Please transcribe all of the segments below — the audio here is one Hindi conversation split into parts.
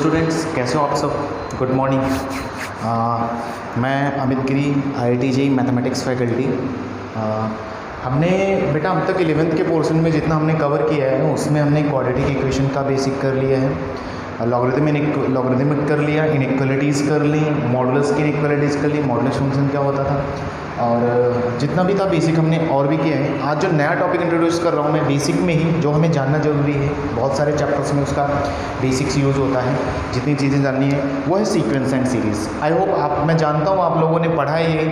स्टूडेंट्स, कैसे हो आप सब? Good morning. मैं अमित गिरी, IIT JEE मैथमेटिक्स फैकल्टी। हमने बेटा अब तक 11th के पोर्शन में जितना हमने कवर किया है उसमें हमने क्वाड्रेटिक इक्वेशन का बेसिक कर लिया है, लॉगरिथमिक कर लिया, इनइक्वालिटीज़ कर ली, मॉडुलस की इनइक्वालिटीज़ कर ली, मॉडुलस फंक्शन क्या होता था, और जितना भी था बेसिक हमने और भी किया है। आज जो नया टॉपिक इंट्रोड्यूस कर रहा हूँ मैं बेसिक में ही, जो हमें जानना जरूरी है, बहुत सारे चैप्टर्स में उसका बेसिक्स यूज़ होता है, जितनी चीज़ें जाननी है वो है sequence and series. I hope मैं जानता हूँ आप लोगों ने पढ़ा है ये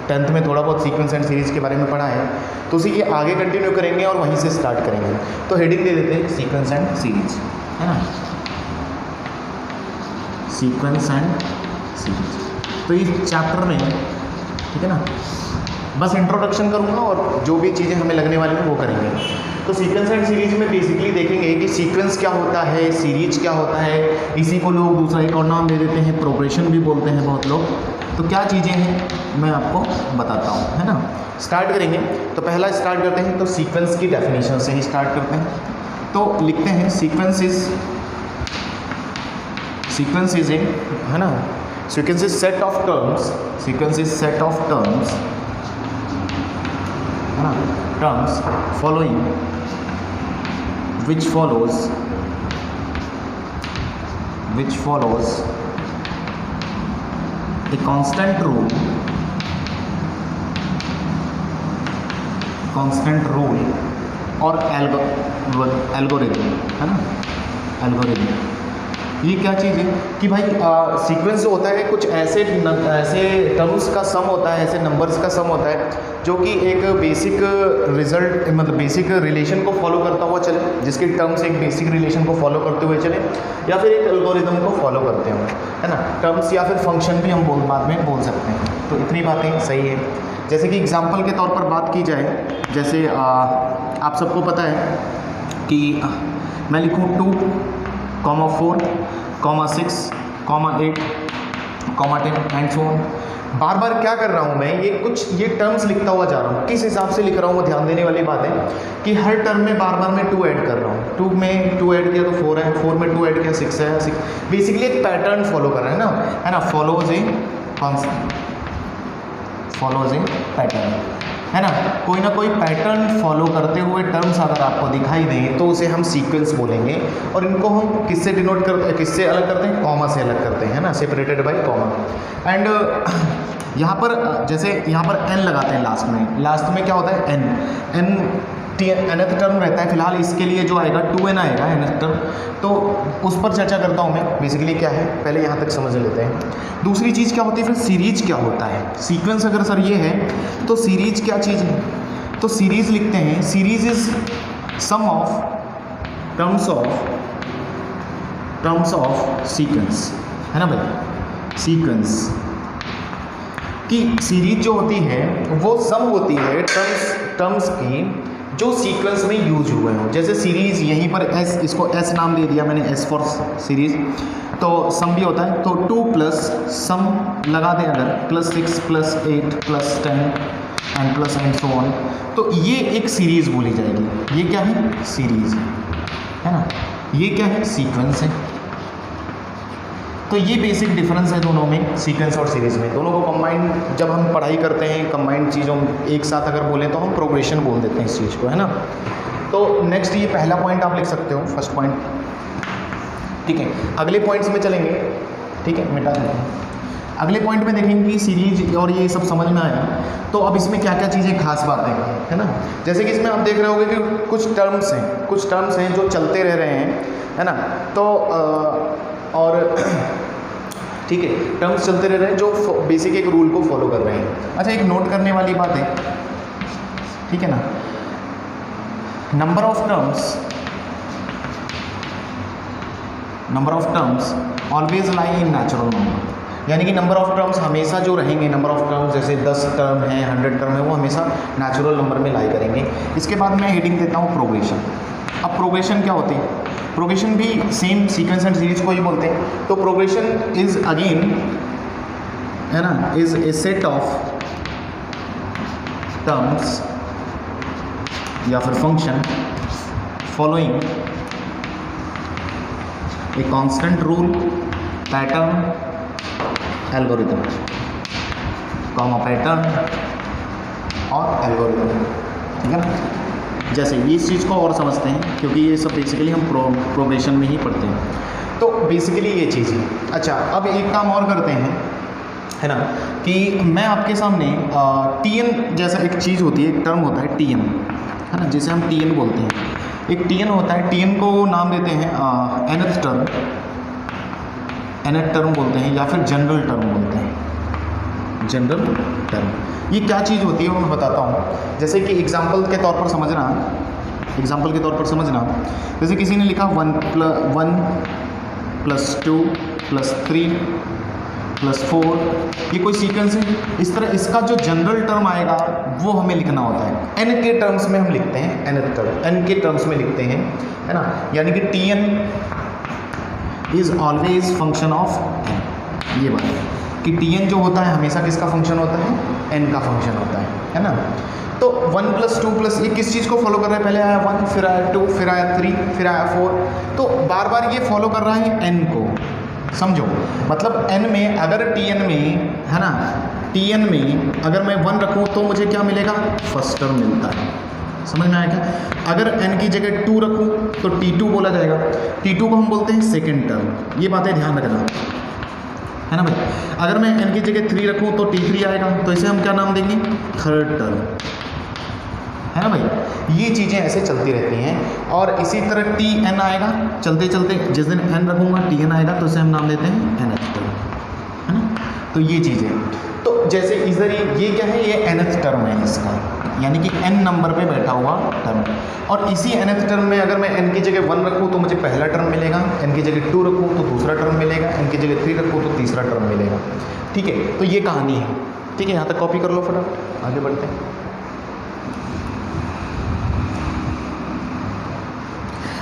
10th में थोड़ा बहुत सीक्वेंस एंड सीरीज़ के बारे में पढ़ा है, तो उसी के आगे कंटिन्यू करेंगे और वहीं से स्टार्ट करेंगे। तो हेडिंग दे देते हैं सीक्वेंस एंड सीरीज, है ना, सीक्वेंस एंड सीरीज। तो इस चैप्टर में, ठीक है ना, बस इंट्रोडक्शन करूँगा और जो भी चीज़ें हमें लगने वाली हैं वो करेंगे। तो सीक्वेंस एंड सीरीज में बेसिकली देखेंगे कि सीक्वेंस क्या होता है, सीरीज क्या होता है, इसी को लोग दूसरा एक और नाम दे देते हैं, प्रोग्रेशन भी बोलते हैं बहुत लोग। तो क्या चीज़ें हैं मैं आपको बताता हूँ, है ना। स्टार्ट करेंगे तो पहला स्टार्ट करते हैं, तो सीक्वेंस की डेफिनेशन से ही स्टार्ट करते हैं। तो लिखते हैं सीक्वेंस इज ए, है ना, sequence is set of terms, sequence is set of terms, है ना, terms following which follows a constant rule और एल्गोरिथम, है ना, एल्गोरिथम। ये क्या चीज़ है कि भाई सीक्वेंस होता है कुछ ऐसे टर्म्स का सम होता है, ऐसे नंबर्स का सम होता है जो कि एक बेसिक रिजल्ट, मतलब बेसिक रिलेशन को फॉलो करता हुआ चले, जिसके टर्म्स एक बेसिक रिलेशन को फॉलो करते हुए चले, या फिर एक एल्गोरिथम को फॉलो करते हुए, है ना। टर्म्स या फिर फंक्शन भी हम बाद में बोल सकते हैं। तो इतनी बातें सही है। जैसे कि एग्जाम्पल के तौर पर बात की जाए, जैसे आप सबको पता है कि मैं लिखूँ 2, 4, 6, 8, 10 एंड सो ऑन। बार बार क्या कर रहा हूँ मैं, ये टर्म्स लिखता हुआ जा रहा हूँ। किस हिसाब से लिख रहा हूँ वो ध्यान देने वाली बात है कि हर टर्म में बार बार मैं 2 ऐड कर रहा हूँ। 2 में 2 ऐड किया तो 4 है, 4 में 2 ऐड किया 6 है, 6 बेसिकली एक पैटर्न फॉलो कर रहा है ना, है ना, फॉलोज ए पैटर्न, है ना। कोई ना कोई पैटर्न फॉलो करते हुए टर्म्स अगर आपको दिखाई दें तो उसे हम सीक्वेंस बोलेंगे, और इनको हम किससे डिनोट करते हैं, किससे अलग करते हैं, कॉमा से अलग करते हैं, है ना, सेपरेटेड बाय कॉमा। एंड यहाँ पर जैसे यहाँ पर n लगाते हैं लास्ट में क्या होता है nth टर्म रहता है। फिलहाल इसके लिए जो आएगा 2n आएगा nth टर्म, तो उस पर चर्चा करता हूँ मैं। बेसिकली क्या है पहले यहाँ तक समझ लेते हैं। दूसरी चीज़ क्या होती है, फिर सीरीज क्या होता है। सीक्वेंस अगर सर ये है तो सीरीज क्या चीज़ है, तो सीरीज लिखते हैं, series is sum of terms of sequence, है ना भाई। सीक्वेंस की सीरीज जो होती है वो सम होती है टर्म्स की जो सीक्वेंस में यूज हुए हो। जैसे सीरीज यहीं पर S, इसको S नाम दे दिया मैंने, S फॉर सीरीज। तो सम भी होता है, तो 2 प्लस सम लगा दें अगर, +6 +8 +10 and plus and so on, तो ये एक सीरीज बोली जाएगी। ये क्या है, सीरीज, है ना। ये क्या है, सीक्वेंस है। तो ये बेसिक डिफरेंस है दोनों में, सीक्वेंस और सीरीज में। दोनों को कंबाइन जब हम पढ़ाई करते हैं, कंबाइंड चीज़ों एक साथ अगर बोलें तो हम प्रोग्रेशन बोल देते हैं इस चीज़ को, है ना। तो नेक्स्ट ये पहला पॉइंट आप लिख सकते हो, फर्स्ट पॉइंट, ठीक है। अगले पॉइंट्स में चलेंगे, ठीक है, मिटा देते हैं। अगले पॉइंट में देखेंगे कि सीरीज और ये सब समझ में आया, तो अब इसमें क्या क्या चीज़ें खास बातें हैं, है ना। जैसे कि इसमें आप देख रहे होंगे कि कुछ टर्म्स हैं जो चलते रह रहे हैं, है ना। तो और ठीक है, टर्म्स चलते रह रहे हैं जो बेसिक एक रूल को फॉलो कर रहे हैं। अच्छा, एक नोट करने वाली बात है, ठीक है ना, number of terms always lie in natural number. यानी कि नंबर ऑफ टर्म्स हमेशा जो रहेंगे, नंबर ऑफ टर्म्स जैसे 10 टर्म है, 100 टर्म है, वो हमेशा नेचुरल नंबर में लाई करेंगे। इसके बाद मैं हेडिंग देता हूँ प्रोग्रेशन। अब प्रोग्रेशन क्या होती है, प्रोग्रेशन भी सेम सीक्वेंस एंड सीरीज को ही बोलते हैं। तो प्रोग्रेशन इज अगेन, है ना, is a set of terms या फिर function following a constant rule, pattern, algorithm, comma pattern और एल्गोरिथम, ठीक है ना। जैसे इस चीज़ को और समझते हैं क्योंकि ये सब बेसिकली हम प्रोग्रेशन में ही पढ़ते हैं। तो बेसिकली ये चीज़ है। अच्छा, अब एक काम और करते हैं, है ना, कि मैं आपके सामने TN जैसा एक चीज़ होती है, एक टर्म होता है TN, है ना, जिसे हम TN बोलते हैं। एक TN होता है, TN को नाम देते हैं nth टर्म बोलते हैं या फिर जनरल टर्म बोलते हैं, जनरल टर्म। ये क्या चीज़ होती है वो मैं बताता हूँ। जैसे कि एग्जाम्पल के तौर पर समझना, जैसे किसी ने लिखा 1 + 2 + 3 + 4, ये कोई सीक्वेंस है। इस तरह इसका जो जनरल टर्म आएगा वो हमें लिखना होता है। n के टर्म्स में हम लिखते हैं, n के टर्म्स में लिखते हैं, है ना। यानी कि TN is always function of n। ये बात है कि TN जो होता है हमेशा किसका फंक्शन होता है, n का फंक्शन होता है ना। तो 1 + 2 + ये किस चीज़ को फॉलो कर रहा है, पहले आया 1, फिर आया 2, फिर आया 3, फिर आया 4, तो बार बार ये फॉलो कर रहा है n को। समझो, मतलब n में अगर TN में, है ना, TN में अगर मैं 1 रखूँ तो मुझे क्या मिलेगा, फर्स्ट टर्म मिलता है। समझ में आया क्या। अगर n की जगह 2 रखूँ तो T2 बोला जाएगा। T2 को हम बोलते हैं सेकेंड टर्म। ये बातें ध्यान रखना, है ना भाई। अगर मैं n की जगह 3 रखूँ तो T3 आएगा, तो इसे हम क्या नाम देंगे, थर्ड टर्म, है ना भाई। ये चीज़ें ऐसे चलती रहती हैं। और इसी तरह TN आएगा, चलते चलते जिस दिन n रखूँगा TN आएगा, तो इसे हम नाम देते हैं nth टर्म, है ना। तो ये चीज़ें, तो जैसे इधर ये क्या है, ये nth टर्म है इसका, यानी कि n नंबर पे बैठा हुआ टर्म। और इसी nth टर्म में अगर मैं n की जगह 1 रखूँ तो मुझे पहला टर्म मिलेगा, n की जगह 2 रखूँ तो दूसरा टर्म मिलेगा, n की जगह 3 रखूँ तो तीसरा टर्म मिलेगा। ठीक है, तो ये कहानी है। ठीक है, यहाँ तक कॉपी कर लो, फटाफट आगे बढ़ते हैं।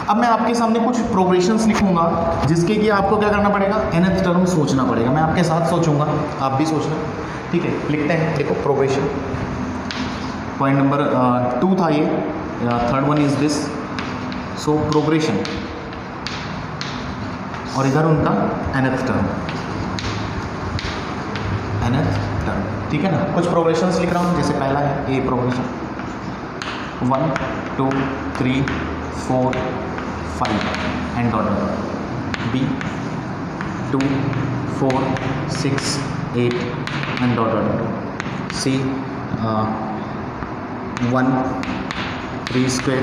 अब मैं आपके सामने कुछ प्रोग्रेशंस लिखूंगा जिसके कि आपको क्या करना पड़ेगा, nth टर्म सोचना पड़ेगा। मैं आपके साथ सोचूंगा, आप भी सोचना। ठीक है, लिखते हैं। देखो प्रोग्रेशन, पॉइंट नंबर 2 था ये, third one is this. So progression, और इधर उनका nth टर्म, ठीक है ना। कुछ प्रोग्रेशंस लिख रहा हूँ, जैसे पहला है A progression, 1 2 3 4 5 and dot dot, B 2 4 6 8 and dot dot, C 1 3 square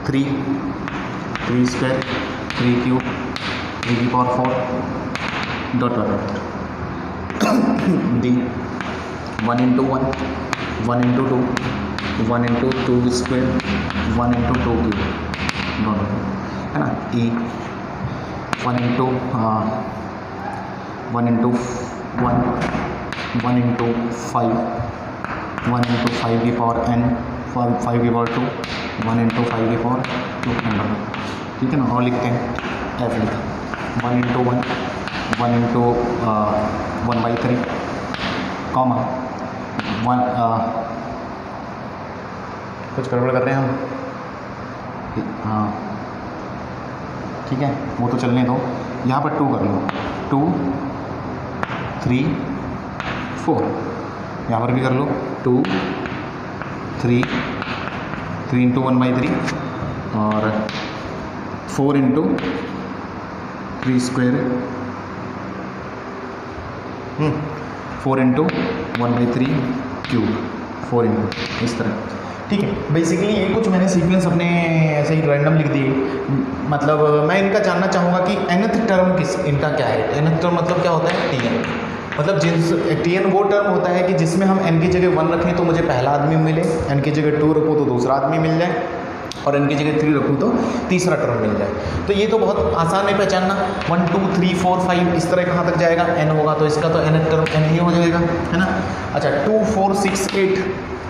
3 square 3 cube 3 की power 4 dot dot dot, D 1 into 1 1 into 2 1 into 2 square 1 into 2 cube dot dot, है ना। E 1 into 1 into 1 1 into 5 1 into 5 की पावर n 5 की पावर 2 1 into 5 की पावर 2 एंड डॉट। ठीक है ना। और लिखते हैं F लिखा 1 into 1 1 into 1/3 कॉमा 1, कुछ गड़बड़ कर रहे हैं हम, हाँ ठीक है, वो तो चलने दो। यहाँ पर 2 कर लो, 2 3 4, यहाँ पर भी कर लो 2 3 into 1/3 और 4 into 3 square 4 into 1/3 cube 4 into, इस तरह। ठीक है, बेसिकली ये कुछ मैंने सीक्वेंस अपने ऐसे ही रैंडम लिख दिए। मतलब मैं इनका जानना चाहूँगा कि nth टर्म इनका क्या है। nth टर्म मतलब क्या होता है, TN। मतलब TN वो टर्म होता है कि जिसमें हम n की जगह 1 रखें तो मुझे पहला आदमी मिले, n की जगह 2 रखूँ तो दूसरा आदमी मिल जाए, और n की जगह 3 रखूँ तो तीसरा टर्म मिल जाए। तो ये तो बहुत आसान है पहचानना। 1 2 3 4 5 इस तरह कहाँ तक जाएगा, n होगा तो इसका तो nth टर्म n ही हो जाएगा, है ना। अच्छा 2 4 6 8,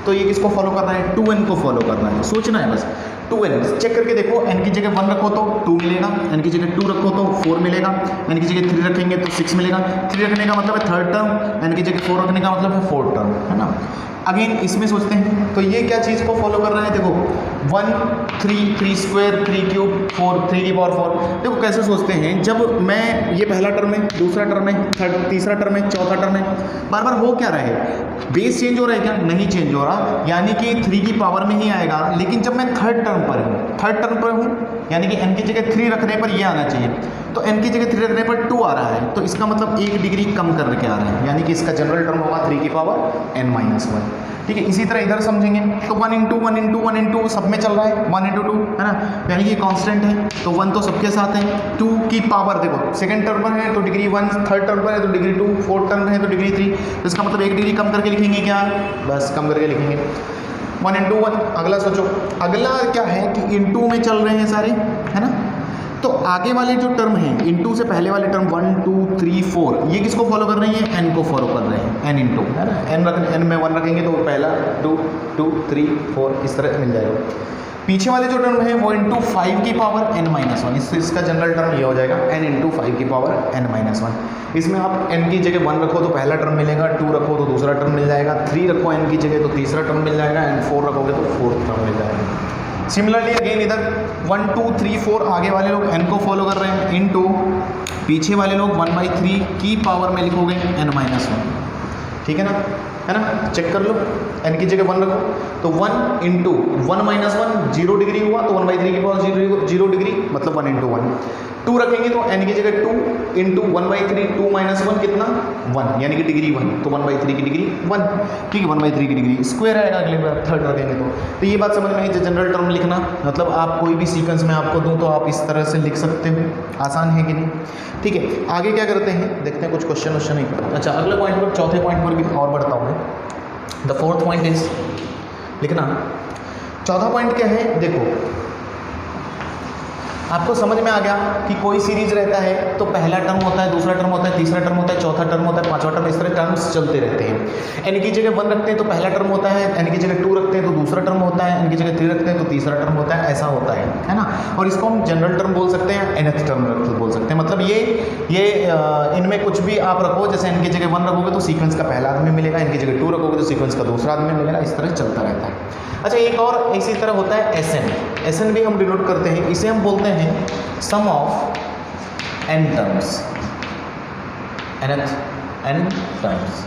तो ये किसको फॉलो कर रहा है, 2n को फॉलो कर रहा है। सोचना है बस, 2n चेक करके देखो। n की जगह 1 रखो तो 2 मिलेगा, n की जगह 2 रखो तो 4 मिलेगा, n की जगह 3 रखेंगे तो 6 मिलेगा। 3 रखने का मतलब है थर्ड टर्म, n की जगह 4 रखने का मतलब है फोर्थ टर्म, है ना। अगेन इसमें सोचते हैं तो ये क्या चीज़ को फॉलो कर रहा है, देखो 1 3 3 स्क्वायर 3 क्यूब 4 3 की पावर 4। देखो कैसे सोचते हैं, जब मैं ये पहला टर्म है, दूसरा टर्म है, तीसरा टर्म है, चौथा टर्म है, बार बार हो क्या रहा है, बेस चेंज हो रहा है क्या, नहीं चेंज हो रहा, यानी कि 3 की पावर में ही आएगा। लेकिन जब मैं थर्ड टर्म पर हूँ यानी कि n की जगह 3 रखने पर ये आना चाहिए, तो n की जगह 3 रखने पर 2 आ रहा है, तो इसका मतलब 1 डिग्री कम करके आ रहा है, यानी कि इसका जनरल टर्म होगा 3 की पावर n-1। ठीक है, इसी तरह इधर समझेंगे तो 1 × 1 × 1 × सब में चल रहा है, 1 × 2 है ना, यानी कि कांस्टेंट है, तो 1 तो सबके साथ है। 2 की पावर देखो सेकंड टर्म पर है तो डिग्री 1, थर्ड टर्म पर है तो डिग्री 2, फोर्थ टर्म है तो डिग्री 3, तो इसका मतलब 1 डिग्री कम करके लिखेंगे क्या, बस कम करके लिखेंगे 1 × 1। अगला सोचो, अगला क्या है कि इनटू में चल रहे हैं सारे, है ना, तो आगे वाले जो टर्म हैं इनटू से पहले वाले टर्म 1 2 3 4 ये किसको फॉलो कर रहे हैं, n को फॉलो कर रहे हैं, n इंटू, है ना, n में 1 रखेंगे तो पहला 2 2 3 4 इस तरह मिल जाएगा। पीछे वाले जो टर्म है वो इंटू 5 की पावर n-1, इसका जनरल टर्म ये हो जाएगा n × 5 की पावर n-1। इसमें आप n की जगह 1 रखो तो पहला टर्म मिलेगा, 2 रखो तो दूसरा टर्म मिल जाएगा, 3 रखो n की जगह तो तीसरा टर्म मिल जाएगा, एंड 4 रखोगे तो फोर्थ टर्म मिल जाएगा। सिमिलरली अगेन इधर 1 2 3 4 आगे वाले लोग n को फॉलो कर रहे हैं, इनटू पीछे वाले लोग 1/3 की पावर में लिखोगे n-1। ठीक है ना, चेक कर लो, n की जगह 1 रखो तो 1 × 1 - 1 0 डिग्री हुआ, तो 1/3 की पावर 0 डिग्री मतलब 1 × 1। 2 रखेंगे तो n की जगह 2 × 1/3 2 - 1 कितना 1, यानी कि डिग्री 1, तो 1/3 की डिग्री 1। ठीक है, 1/3 की डिग्री स्क्वायर आएगा अगले बार थर्ड रखेंगे तो ये बात समझ में आई। जनरल टर्म लिखना मतलब आप कोई भी सीक्वेंस में आपको दूं तो आप इस तरह से लिख सकते हो, आसान है कि नहीं। ठीक है, आगे क्या करते हैं देखते हैं, कुछ क्वेश्चन नहीं। अच्छा, अगले पॉइंट पर, चौथे पॉइंट पर भी और बढ़ता हूँ मैं। द फोर्थ पॉइंट इज लिखना, चौथा पॉइंट क्या है, देखो आपको समझ में आ गया कि कोई सीरीज रहता है तो पहला टर्म होता है, दूसरा टर्म होता है, तीसरा टर्म होता है, चौथा टर्म होता है, पांचवा टर्म, इस तरह टर्म्स चलते रहते हैं। n की जगह 1 रखते हैं तो पहला टर्म होता है, n की जगह 2 रखते हैं तो दूसरा टर्म होता है, n की जगह 3 रखते हैं तो तीसरा टर्म होता है, ऐसा होता है ना। और इसको हम जनरल टर्म बोल सकते हैं, nth टर्म बोल सकते हैं। मतलब ये इनमें कुछ भी आप रखो, जैसे n की जगह 1 रखोगे तो सीक्वेंस का पहला आदमी मिलेगा, n की जगह 2 रखोगे तो सीक्वेंस का दूसरा आदमी मिलेगा, इस तरह चलता रहता है। अच्छा, एक और इसी तरह होता है SN भी हम डिनोट करते हैं, इसे हम बोलते हैं sum of n terms, n terms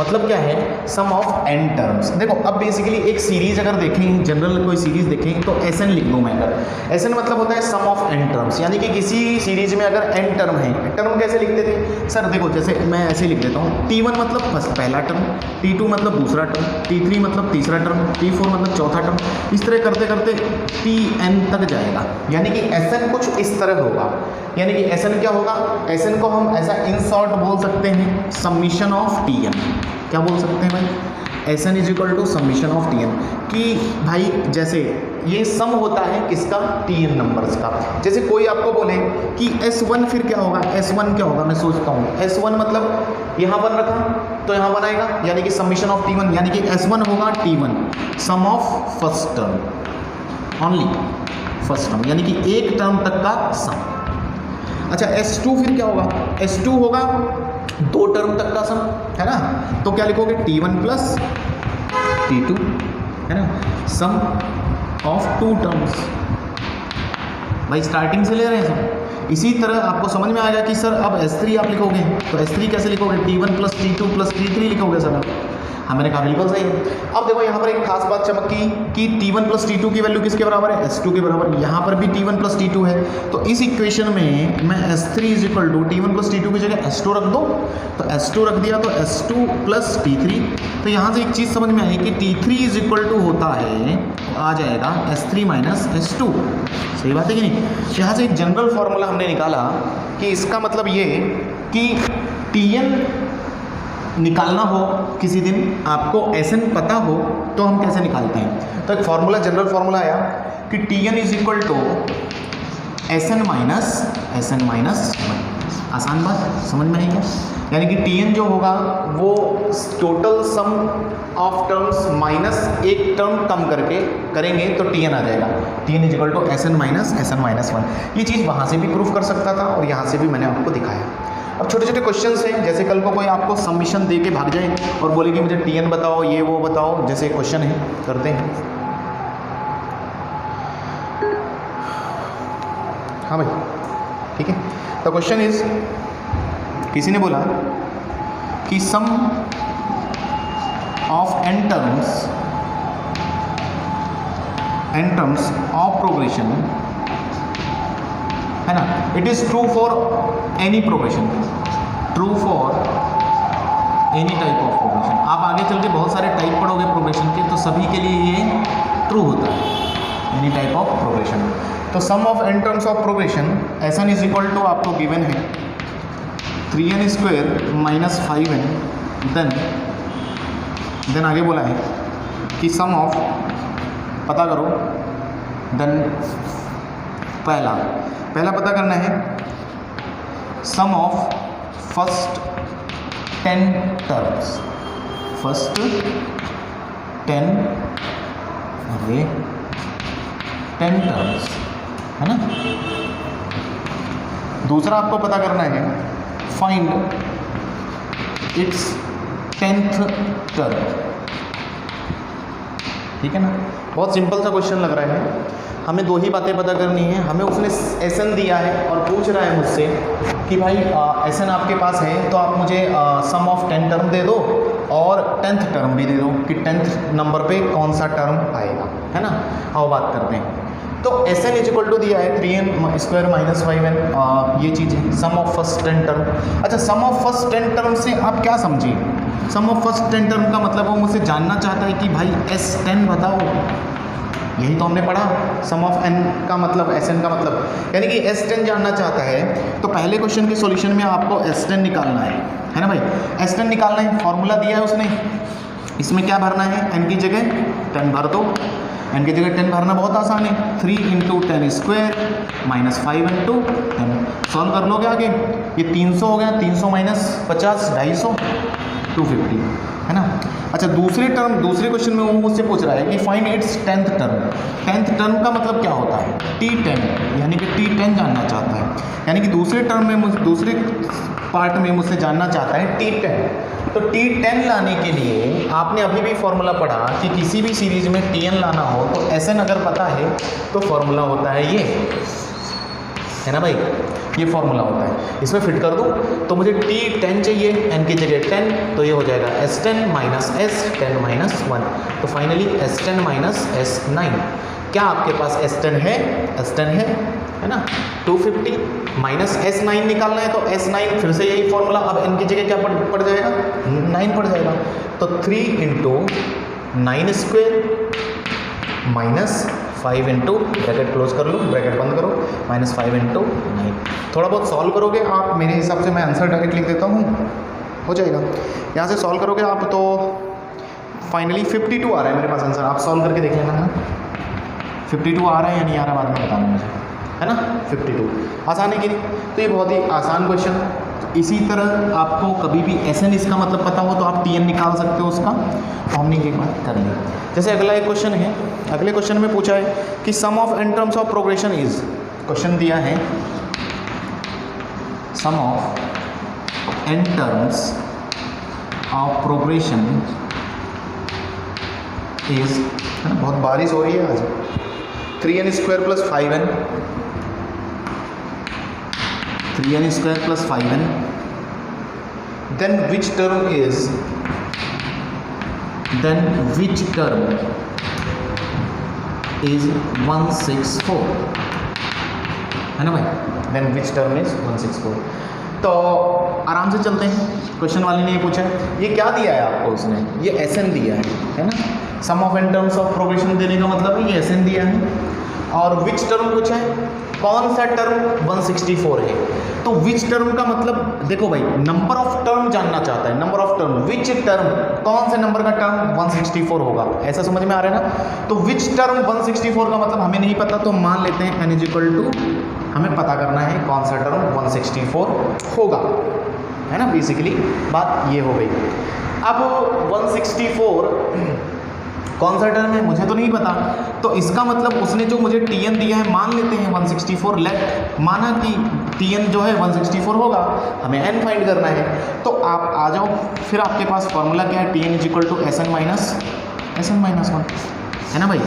मतलब क्या है, सम ऑफ n टर्म्स। देखो अब बेसिकली एक सीरीज अगर देखें, जनरल कोई सीरीज देखें तो SN लिख दूँ मैं, अगर SN मतलब होता है सम ऑफ n टर्म्स, यानी कि किसी सीरीज में अगर n टर्म है, टर्म कैसे लिखते थे सर, देखो जैसे मैं ऐसे लिख देता हूँ, T1 मतलब पहला टर्म, T2 मतलब दूसरा टर्म, T3 मतलब तीसरा टर्म, T4 मतलब चौथा टर्म, इस तरह करते करते Tn तक जाएगा, यानी कि SN कुछ इस तरह होगा। यानी कि SN क्या होगा, SN को हम ऐसा इन शॉर्ट बोल सकते हैं समीशन ऑफ Tn। क्या बोल सकते हैं भाई, SN = समीशन ऑफ Tn, कि भाई जैसे ये सम होता है किसका, Tn नंबर्स का। जैसे कोई आपको बोले कि S1 फिर क्या होगा, S1 क्या होगा, मैं सोचता हूँ S1 मतलब यहाँ 1 रखा तो यहाँ 1 आएगा, यानी कि समीशन ऑफ T1, यानी कि S1 होगा T1 sum of first term, only first term, यानी कि एक टर्म तक का सम। अच्छा, S2 फिर क्या होगा, S2 होगा 2 टर्म तक का सम, है ना, तो क्या लिखोगे T1 + T2, है ना, सम ऑफ 2 टर्म्स। भाई स्टार्टिंग से ले रहे हैं सब। इसी तरह आपको समझ में आएगा कि सर अब S3 आप लिखोगे तो S3 कैसे लिखोगे, T1 + T2 + T3 लिखोगे सर आप। हाँ, मैंने कहा बिल्कुल सही है। अब देखो यहाँ पर एक खास बात चमकी कि T1 + T2 की वैल्यू किसके बराबर है, S2 के बराबर। यहाँ पर भी T1 + T2 है, तो इस इक्वेशन में मैं S3 = T1 + T2 की जगह S2 रख दो, तो S2 रख दिया तो S2 + T3। तो यहाँ से एक चीज़ समझ में आई कि T3 = होता है, आ जाएगा S3 - S2। सही बात है कि नहीं। यहाँ से एक जनरल फॉर्मूला हमने निकाला कि इसका मतलब ये कि Tn निकालना हो किसी दिन, आपको SN पता हो तो हम कैसे निकालते हैं। तो एक फार्मूला, जनरल फार्मूला आया कि Tn = SN - SN - 1। आसान बात समझ में आई क्या, यानी कि Tn जो होगा वो total sum of terms minus एक टर्म कम करके करेंगे तो Tn आ जाएगा। Tn = SN - SN - 1। ये चीज़ वहाँ से भी प्रूफ कर सकता था और यहाँ से भी मैंने आपको दिखाया। अब छोटे छोटे क्वेश्चंस हैं, जैसे कल को कोई आपको सबमिशन दे के भाग जाए और बोले कि मुझे टीएन बताओ, ये वो बताओ, जैसे क्वेश्चन है करते हैं। हाँ भाई ठीक है। तो क्वेश्चन इज, किसी ने बोला कि sum of n terms of progression है ना, it is true for any progression, true for any type of progression. आप आगे चल के बहुत सारे टाइप पढ़ोगे प्रोग्रेशन के, तो सभी के लिए ये ट्रू होता है, एनी टाइप ऑफ प्रोग्रेशन। तो sum of n terms of progression Sn is equal to आपको गिवन है 3n square minus 5n, then आगे बोला है कि सम ऑफ, पता करो, देन पहला पता करना है sum of first 10 terms, first 10 terms है ना। दूसरा आपको पता करना है फाइंड इट्स 10th टर्म, ठीक है ना। बहुत सिंपल सा क्वेश्चन लग रहा है, हमें दो ही बातें पता करनी है। हमें उसने Sn दिया है और पूछ रहा है मुझसे कि भाई Sn आपके पास है तो आप मुझे सम ऑफ 10 टर्म दे दो और 10th टर्म भी दे दो कि 10th नंबर पे कौन सा टर्म आएगा, है ना। आओ बात करते हैं। तो Sn इज इक्वल टू दिया है 3n स्क्वायर माइनस 5n, ये चीज़ है सम ऑफ फर्स्ट 10 टर्म। अच्छा, सम ऑफ फर्स्ट 10 टर्म से आप क्या समझिए? सम ऑफ फर्स्ट 10 टर्म का मतलब वो मुझसे जानना चाहता है कि भाई S10 बताओ, यही तो हमने पढ़ा। सम ऑफ n का मतलब Sn का मतलब, यानी कि S10 जानना चाहता है। तो पहले क्वेश्चन के सॉल्यूशन में आपको S10 निकालना है ना भाई। S10 निकालना है, फॉर्मूला दिया है उसने, इसमें क्या भरना है, n की जगह 10 भर दो। n की जगह 10 भरना बहुत आसान है, 3 × 10 स्क्वायर माइनस 5 × 10। सॉल्व कर लोगे आगे, ये 300 हो गया, 300 माइनस 50 250 250, है ना। अच्छा, दूसरे क्वेश्चन में वो मुझसे पूछ रहा है कि find its 10th term. 10th term का मतलब क्या होता है? T10, यानी कि T10 जानना चाहता है, यानी कि दूसरे पार्ट में मुझसे जानना चाहता है T10। तो T10 लाने के लिए आपने अभी भी फॉर्मूला पढ़ा कि किसी भी सीरीज में Tn लाना हो तो Sn अगर पता है तो फॉर्मूला होता है ये, है ना भाई, ये फॉर्मूला होता है। इसमें फिट कर दूँ तो मुझे T10 चाहिए, n की जगह 10, तो ये हो जाएगा S10 माइनस S10 माइनस 1, तो फाइनली S10 माइनस S9। क्या आपके पास S10 है? S10 है ना। 250 माइनस S9 निकालना है तो S9 फिर से यही फॉर्मूला, अब n की जगह क्या पड़ जाएगा? 9 पड़ जाएगा। तो 3 × 9 स्क्वायर माइनस 5 × ब्रैकेट क्लोज कर लो, ब्रैकेट बंद करो, माइनस 5 × 9। थोड़ा बहुत सॉल्व करोगे आप, मेरे हिसाब से मैं आंसर डायरेक्ट लिख देता हूँ, हो जाएगा। यहाँ से सॉल्व करोगे आप तो फाइनली 52 आ रहा है मेरे पास आंसर। आप सॉल्व करके देख लेना है, 52 आ रहा है या नहीं आ रहा बाद में बताना मुझे, है ना। 52 आसान है कि नहीं? तो ये बहुत ही आसान क्वेश्चन। इसी तरह आपको कभी भी Sn इसका मतलब पता हो तो आप Tn निकाल सकते हो उसका, तो हमने एक बात कर ली। जैसे अगला एक क्वेश्चन है, अगले क्वेश्चन में पूछा है कि sum of n terms of progression is, question दिया है sum of n terms of progression is, है ना, बहुत बारिश हो रही है आज, 3n square plus 5n, 3n square plus 5n, then which term is, then which term is 164, है ना भाई, then which term is 164। तो आराम से चलते हैं, क्वेश्चन वाले ने ये पूछा है, ये क्या दिया है आपको उसने, ये Sn दिया है ना। Sum of n terms of progression देने का मतलब है ये Sn दिया है, और विच टर्म पूछा है, कौन सा टर्म 164 है। तो विच टर्म का मतलब देखो भाई, नंबर ऑफ टर्म जानना चाहता है, number of term, which term, कौन से नंबर का टर्म 164 होगा, ऐसा समझ में आ रहा है ना। तो विच टर्म 164 का मतलब हमें नहीं पता, तो मान लेते हैं n = हमें पता करना है कौन सा टर्म 164 होगा, है ना। बेसिकली बात ये हो गई। अब 164 कौन सा टर्म है मुझे तो नहीं पता, तो इसका मतलब उसने जो मुझे टी एन दिया है मान लेते हैं 164, लेट माना कि टी एन जो है 164 होगा, हमें एन फाइंड करना है। तो आप आ जाओ, फिर आपके पास फॉर्मूला क्या है, T N is equal to S N minus one, है ना भाई,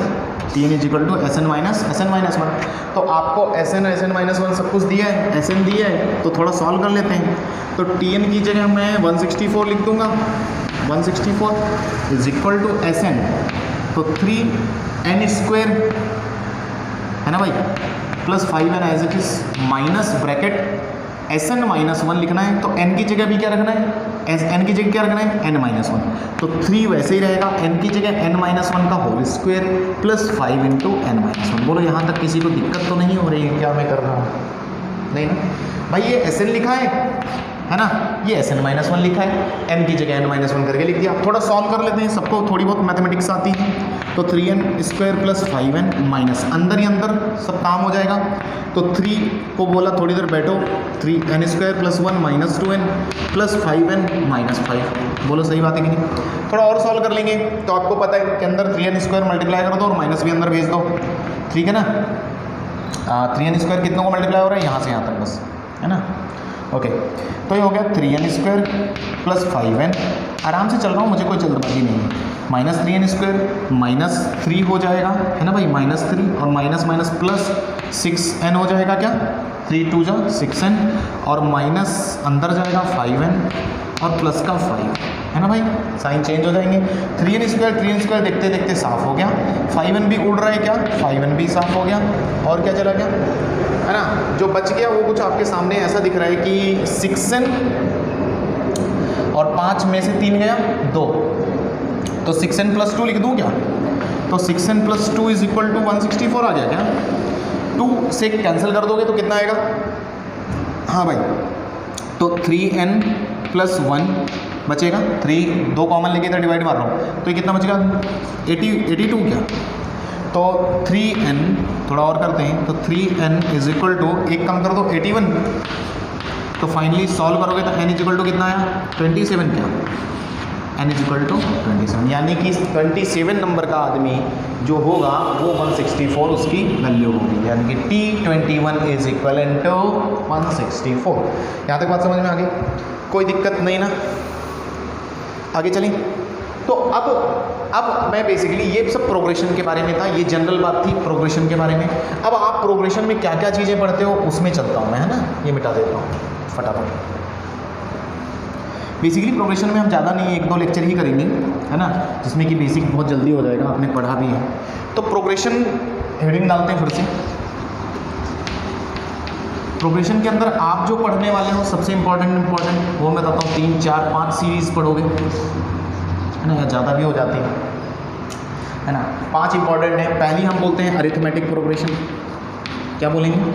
T N is equal to S N minus one. तो आपको एस एन माइनस वन सब कुछ दिया है, एस एन दिया है, तो थोड़ा सॉल्व कर लेते हैं। तो टी एन की जगह मैं 164 लिख दूंगा, 164 is equal to S N, तो 3n स्क्वायर है ना भाई, plus 5n as it is, minus bracket S N minus one लिखना है, तो n की जगह भी क्या रखना है, n की जगह क्या रखना है, n माइनस वन, तो 3 वैसे ही रहेगा, n की जगह n माइनस वन का whole square plus 5 into n minus one. बोलो यहाँ तक किसी को दिक्कत तो नहीं हो रही है क्या मैं कर रहा हूँ, नहीं ना भाई, ये एस एन लिखा है ना, ये एस एन माइनस वन लिखा है, n की जगह n माइनस वन करके लिख दिया। थोड़ा सॉल्व कर लेते हैं, सबको थोड़ी बहुत मैथमेटिक्स आती है। तो 3n square plus 5n minus, अंदर ही अंदर सब काम हो जाएगा। तो 3 को बोला थोड़ी देर बैठो, 3n square plus 1 minus 2n plus 5n minus 5। बोलो सही बात है कि नहीं। थोड़ा और सॉल्व कर लेंगे, तो आपको पता है कि अंदर 3n स्क्वायर मल्टीप्लाई कर दो और माइनस भी अंदर भेज दो, ठीक है ना। 3n स्क्वायर कितनों को मल्टीप्लाई हो रहा है, यहाँ से यहाँ तक बस, है ना। ओके, तो ये हो गया 3n स्क्वायर प्लस 5n, आराम से चल रहा हूँ, मुझे कोई जल्दबाजी नहीं है। माइनस 3n स्क्वायर माइनस 3 हो जाएगा, है ना भाई, माइनस 3 और माइनस माइनस प्लस 6n हो जाएगा, क्या 3 2 जा 6n, और माइनस अंदर जाएगा 5n और प्लस का 5, है ना भाई, साइन चेंज हो जाएंगे। 3n स्क्वायर देखते देखते साफ हो गया, 5n भी उड़ रहा है, क्या 5n भी साफ हो गया, और क्या चला गया, है ना। जो बच गया वो कुछ आपके सामने ऐसा दिख रहा है कि 6n और 5 में से 3 गया 2, तो 6n प्लस 2 लिख दूँ क्या, तो 6n plus 2 is equal to 164 आ गया क्या। 2 से कैंसिल कर दोगे तो कितना आएगा, हाँ भाई, तो 3n प्लस 1 बचेगा, 3 2 कॉमन लेके इधर डिवाइड मार रहा हूँ, तो ये कितना बचेगा 82 क्या। तो 3n थोड़ा और करते हैं, तो 3n इज इक्वल टू, एक कम कर दो 81, तो फाइनली सॉल्व करोगे तो n इज इक्वल टू कितना आया 27 क्या, n इज इक्वल टू 27, यानी कि 27 नंबर का आदमी जो होगा वो 164 उसकी वैल्यू होगी, यानी कि T21 इज इक्वल टू 164। यहाँ तक बात समझ में आ गई, कोई दिक्कत नहीं ना, आगे चलें। तो अब मैं बेसिकली ये सब प्रोग्रेशन के बारे में था, ये जनरल बात थी प्रोग्रेशन के बारे में। अब आप प्रोग्रेशन में क्या क्या चीज़ें पढ़ते हो उसमें चलता हूँ मैं, है ना, ये मिटा देता हूँ फटाफट। बेसिकली प्रोग्रेशन में हम ज़्यादा नहीं 1-2 लेक्चर ही करेंगे, है ना, जिसमें कि बेसिक बहुत जल्दी हो जाएगा, आपने पढ़ा भी है। तो प्रोग्रेशन हेडिंग डालते हैं फिर से। प्रोग्रेशन के अंदर आप जो पढ़ने वाले हो सबसे इम्पोर्टेंट वो मैं बताता हूँ, 3 4 5 सीरीज़ पढ़ोगे, है ना, या ज़्यादा भी हो जाती है ना। 5 इंपॉर्टेंट है। पहली हम बोलते हैं अरिथमेटिक प्रोग्रेशन। क्या बोलेंगे,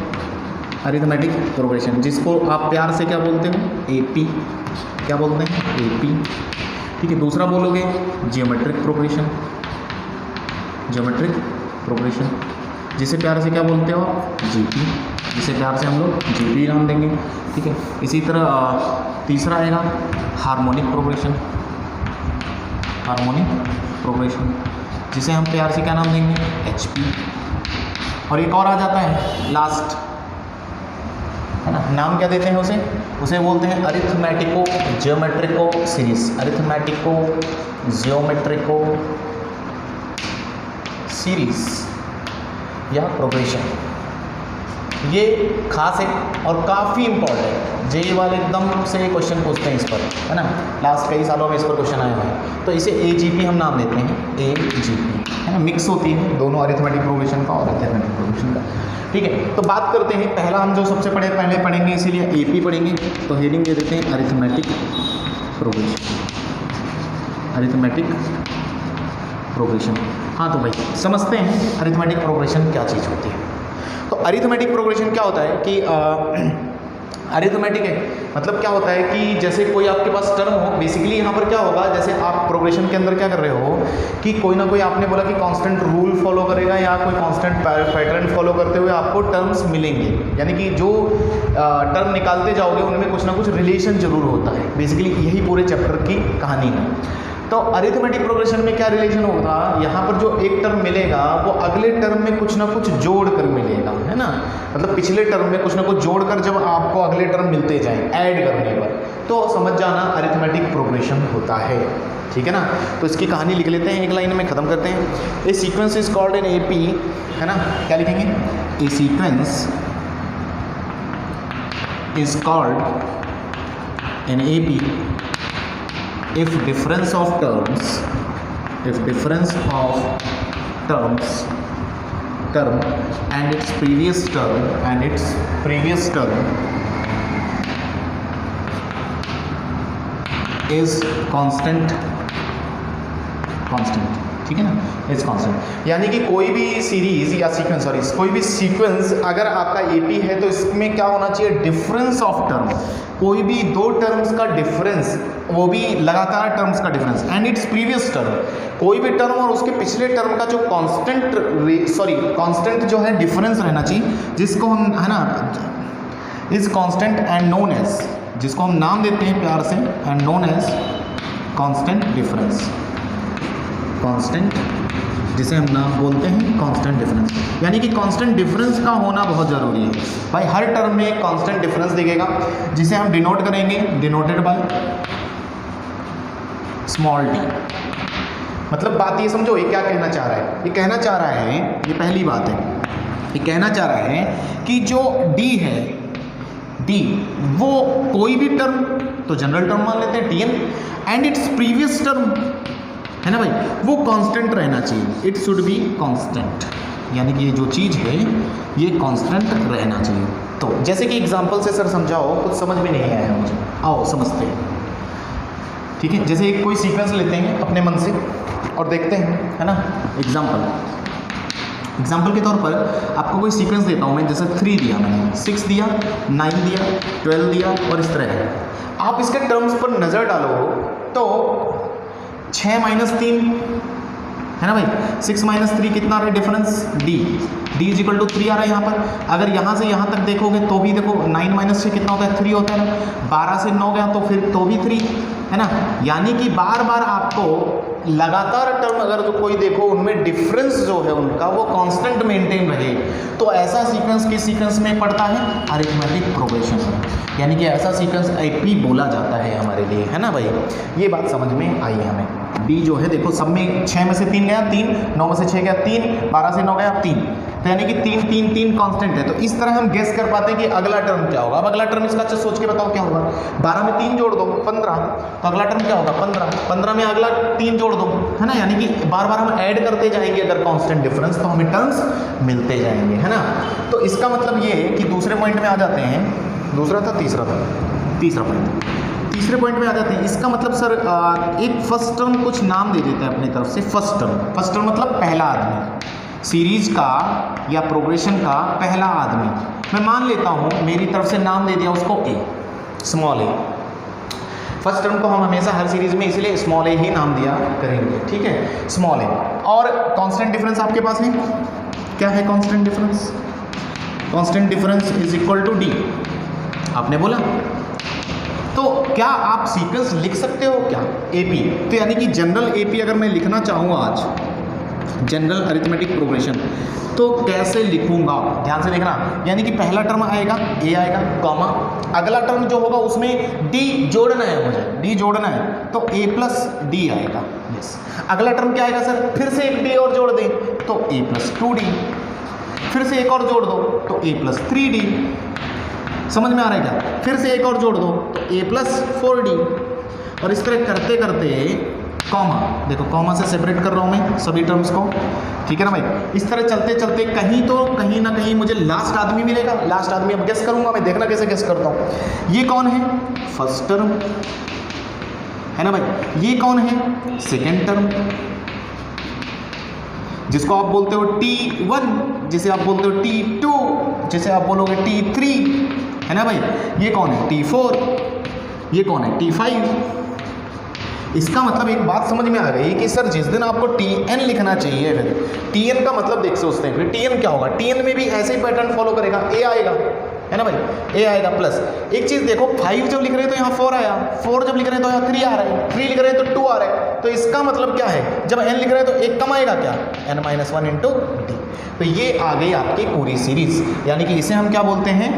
अरिथमेटिक प्रोग्रेशन, जिसको आप प्यार से क्या बोलते हो, AP। क्या बोलते हैं, AP, ठीक है। दूसरा बोलोगे जियोमेट्रिक प्रोग्रेशन, जियोमेट्रिक प्रोग्रेशन, जिसे प्यार से क्या बोलते हो, GP, जिसे प्यार से हम लोग GP नाम देंगे, ठीक है। इसी तरह तीसरा आएगा हार्मोनिक प्रोग्रेशन, हार्मोनिक प्रोग्रेशन, जिसे हम प्यार से क्या नाम देंगे, HP। और एक और आ जाता है लास्ट, है ना, नाम क्या देते हैं उसे बोलते हैं अरिथमेटिको जियोमेट्रिको सीरीज, अरिथमेटिको जियोमेट्रिको सीरीज या प्रोग्रेशन। ये खास है और काफ़ी इंपॉर्टेंट, जेई वाले एकदम से क्वेश्चन पूछते हैं इस पर, है ना, लास्ट कई सालों में इस पर क्वेश्चन आया हुआ है। तो इसे AGP हम नाम देते हैं, AGP, है ना, मिक्स होती है दोनों अरिथमेटिक प्रोग्रेशन का और अरिथमेटिक प्रोग्रेशन का, ठीक है। तो बात करते हैं, पहला हम जो सबसे पहले पढ़ेंगे, इसीलिए AP पढ़ेंगे, तो हेडिंग दे देते हैं अरिथमेटिक प्रोग्रेशन, अरिथमेटिक प्रोग्रेशन। हाँ तो भाई समझते हैं अरिथमेटिक प्रोग्रेशन क्या चीज़ होती है। तो अरिथमेटिक प्रोग्रेशन क्या होता है कि अरिथमेटिक है मतलब क्या होता है कि जैसे कोई आपके पास टर्म हो, बेसिकली यहाँ पर क्या होगा, जैसे आप प्रोग्रेशन के अंदर क्या कर रहे हो कि कोई ना कोई आपने बोला कि कांस्टेंट रूल फॉलो करेगा या कोई कांस्टेंट पैटर्न फॉलो करते हुए आपको टर्म्स मिलेंगे, यानी कि जो टर्म निकालते जाओगे उनमें कुछ ना कुछ रिलेशन जरूर होता है। बेसिकली यही पूरे चैप्टर की कहानी है। तो अरिथमेटिक प्रोग्रेशन में क्या रिलेशन होगा, यहाँ पर जो एक टर्म मिलेगा वो अगले टर्म में कुछ ना कुछ जोड़ कर मिलेगा, है ना, मतलब पिछले टर्म में कुछ ना कुछ जोड़ कर जब आपको अगले टर्म मिलते जाएं ऐड करने पर, तो समझ जाना अरिथमेटिक प्रोग्रेशन होता है, ठीक है ना। तो इसकी कहानी लिख लेते हैं, एक लाइन में ख़त्म करते हैं। A sequence is called in AP, है ना, क्या लिखेंगे, a sequence is called in AP if difference of terms term and its previous term is constant, ठीक है ना, इज कांस्टेंट। यानी कि कोई भी सीरीज या सीक्वेंस, सॉरी कोई भी सीक्वेंस अगर आपका AP है तो इसमें क्या होना चाहिए, डिफरेंस ऑफ टर्म, कोई भी दो टर्म्स का डिफरेंस, वो भी लगातार टर्म्स का difference, and its previous term, कोई भी टर्म और उसके पिछले टर्म का जो कांस्टेंट जो है डिफरेंस रहना चाहिए, जिसको हम, है ना, is constant and known as, जिसको हम नाम देते हैं प्यार से, and known as constant difference, constant जिसे हम नाम बोलते हैं कांस्टेंट डिफरेंस। यानी कि कांस्टेंट डिफरेंस का होना बहुत ज़रूरी है भाई, हर टर्म में एक कांस्टेंट डिफरेंस दिखेगा जिसे हम डिनोट करेंगे, डिनोटेड बाय स्मॉल d। मतलब बात ये समझो, ये क्या कहना चाह रहा है, ये कहना चाह रहा है, ये पहली बात है, ये कहना चाह रहा है कि जो d है, d वो कोई भी टर्म, तो जनरल टर्म मान लेते हैं Tn, and its previous term, है ना भाई, वो कांस्टेंट रहना चाहिए, इट शुड बी कांस्टेंट, यानी कि ये जो चीज़ है ये कांस्टेंट रहना चाहिए। तो जैसे कि एग्जांपल से सर समझाओ, कुछ समझ में नहीं आया मुझे, आओ समझते हैं, ठीक है। जैसे एक कोई सीक्वेंस लेते हैं अपने मन से और देखते हैं, है ना, एग्जाम्पल के तौर पर आपको कोई सीक्वेंस देता हूँ मैं, जैसे 3 दिया मैंने, 6 दिया, 9 दिया, 12 दिया और इस तरह है। आप इसके टर्म्स पर नज़र डालो तो 6 - 3, है ना भाई, 6 - 3 कितना आ रहा है difference, d is equal to 3 आ रहा है यहाँ पर। अगर यहाँ से यहाँ तक देखोगे तो भी देखो 9 - 6 कितना होता है, 3 होता है ना, 12 से 9 गया तो फिर तो भी 3, है ना। यानी कि बार बार आपको लगातार टर्म अगर जो कोई देखो उनमें डिफरेंस जो है उनका वो कांस्टेंट मेंटेन रहे, तो ऐसा सीक्वेंस किस सीक्वेंस में पड़ता है, अरिथमेटिक प्रोग्रेशन में, यानी कि ऐसा सीक्वेंस AP बोला जाता है हमारे लिए, है ना भाई। ये बात समझ में आई हमें। D जो है देखो, सब में 6 में से 3 गया 3, 9 में से 6 गया 3, 12 से 9 गया 3, तो यानी कि 3 3 3 कांस्टेंट है। तो इस तरह हम गेस कर पाते हैं कि अगला टर्म क्या होगा। अब अगला टर्म इसका अच्छा सोच के बताओ क्या होगा, 12 में 3 जोड़ दो 15, तो अगला टर्म क्या होगा 15, 15 में अगला 3 जोड़ दो, है ना। यानी कि बार बार हम ऐड करते जाएंगे अगर कांस्टेंट डिफरेंस, तो हमें टर्म्स मिलते जाएंगे, है ना। तो इसका मतलब ये है कि दूसरे पॉइंट में आ जाते हैं, दूसरा था तीसरा पॉइंट, तीसरे पॉइंट में आ जाते हैं। इसका मतलब सर एक फर्स्ट टर्म कुछ नाम दे देता है अपनी तरफ से, फर्स्ट टर्म मतलब पहला आदमी, सीरीज का या प्रोग्रेशन का पहला आदमी। मैं मान लेता हूँ मेरी तरफ से नाम दे दिया उसको A, small a। First term को हम हमेशा हर सीरीज में इसीलिए स्मॉल a ही नाम दिया करेंगे, ठीक है, स्मॉल a। और कांस्टेंट डिफरेंस आपके पास है, क्या है constant difference, constant difference is equal to D, आपने बोला। तो क्या आप सीक्वेंस लिख सकते हो क्या AP, तो यानी कि जनरल AP अगर मैं लिखना चाहूँ आज, जनरल अरिथमेटिक प्रोग्रेशन, तो कैसे लिखूंगा, ध्यान से देखना। यानी कि पहला टर्म आएगा A आएगा, कॉमा, अगला टर्म जो होगा उसमें D जोड़ना है, मुझे D जोड़ना है, तो A + D आएगा, यस। अगला टर्म क्या आएगा सर, फिर से एक D और जोड़ दें तो A + 2D, फिर से एक और जोड़ दो तो A + 3D, समझ में आ रहा है क्या। फिर से एक और जोड़ दो तो A + 4D, और इस तरह करते करते कॉमा, देखो कॉमा से सेपरेट कर रहा हूँ मैं सभी टर्म्स को, ठीक है ना भाई। इस तरह चलते चलते कहीं ना कहीं मुझे लास्ट आदमी मिलेगा, लास्ट आदमी अब गेस करूंगा मैं, देखना कैसे गेस करता हूँ। ये कौन है, फर्स्ट टर्म, है ना भाई। ये कौन है, सेकेंड टर्म, जिसको आप बोलते हो T1, जिसे आप बोलते हो T2, जिसे आप बोलोगे T3, है ना भाई। ये कौन है, T4, ये कौन है, T5। इसका मतलब एक बात समझ में आ गई कि सर जिस दिन आपको Tn लिखना चाहिए, फिर Tn का मतलब देख सोचते हैं, फिर Tn क्या होगा, Tn में भी ऐसे ही पैटर्न फॉलो करेगा, A आएगा, है ना भाई, ए आएगा प्लस। एक चीज़ देखो 5 जब लिख रहे हैं तो यहाँ 4 आया, 4 जब लिख रहे हैं तो यहाँ 3 आ रहा है, 3 लिख रहे हैं तो 2 आ रहा है। तो इसका मतलब क्या है, जब n लिख रहे हैं तो एक कम आएगा क्या, n-1 इंटू डी। तो ये आ गई आपकी पूरी सीरीज, यानी कि इसे हम क्या बोलते हैं,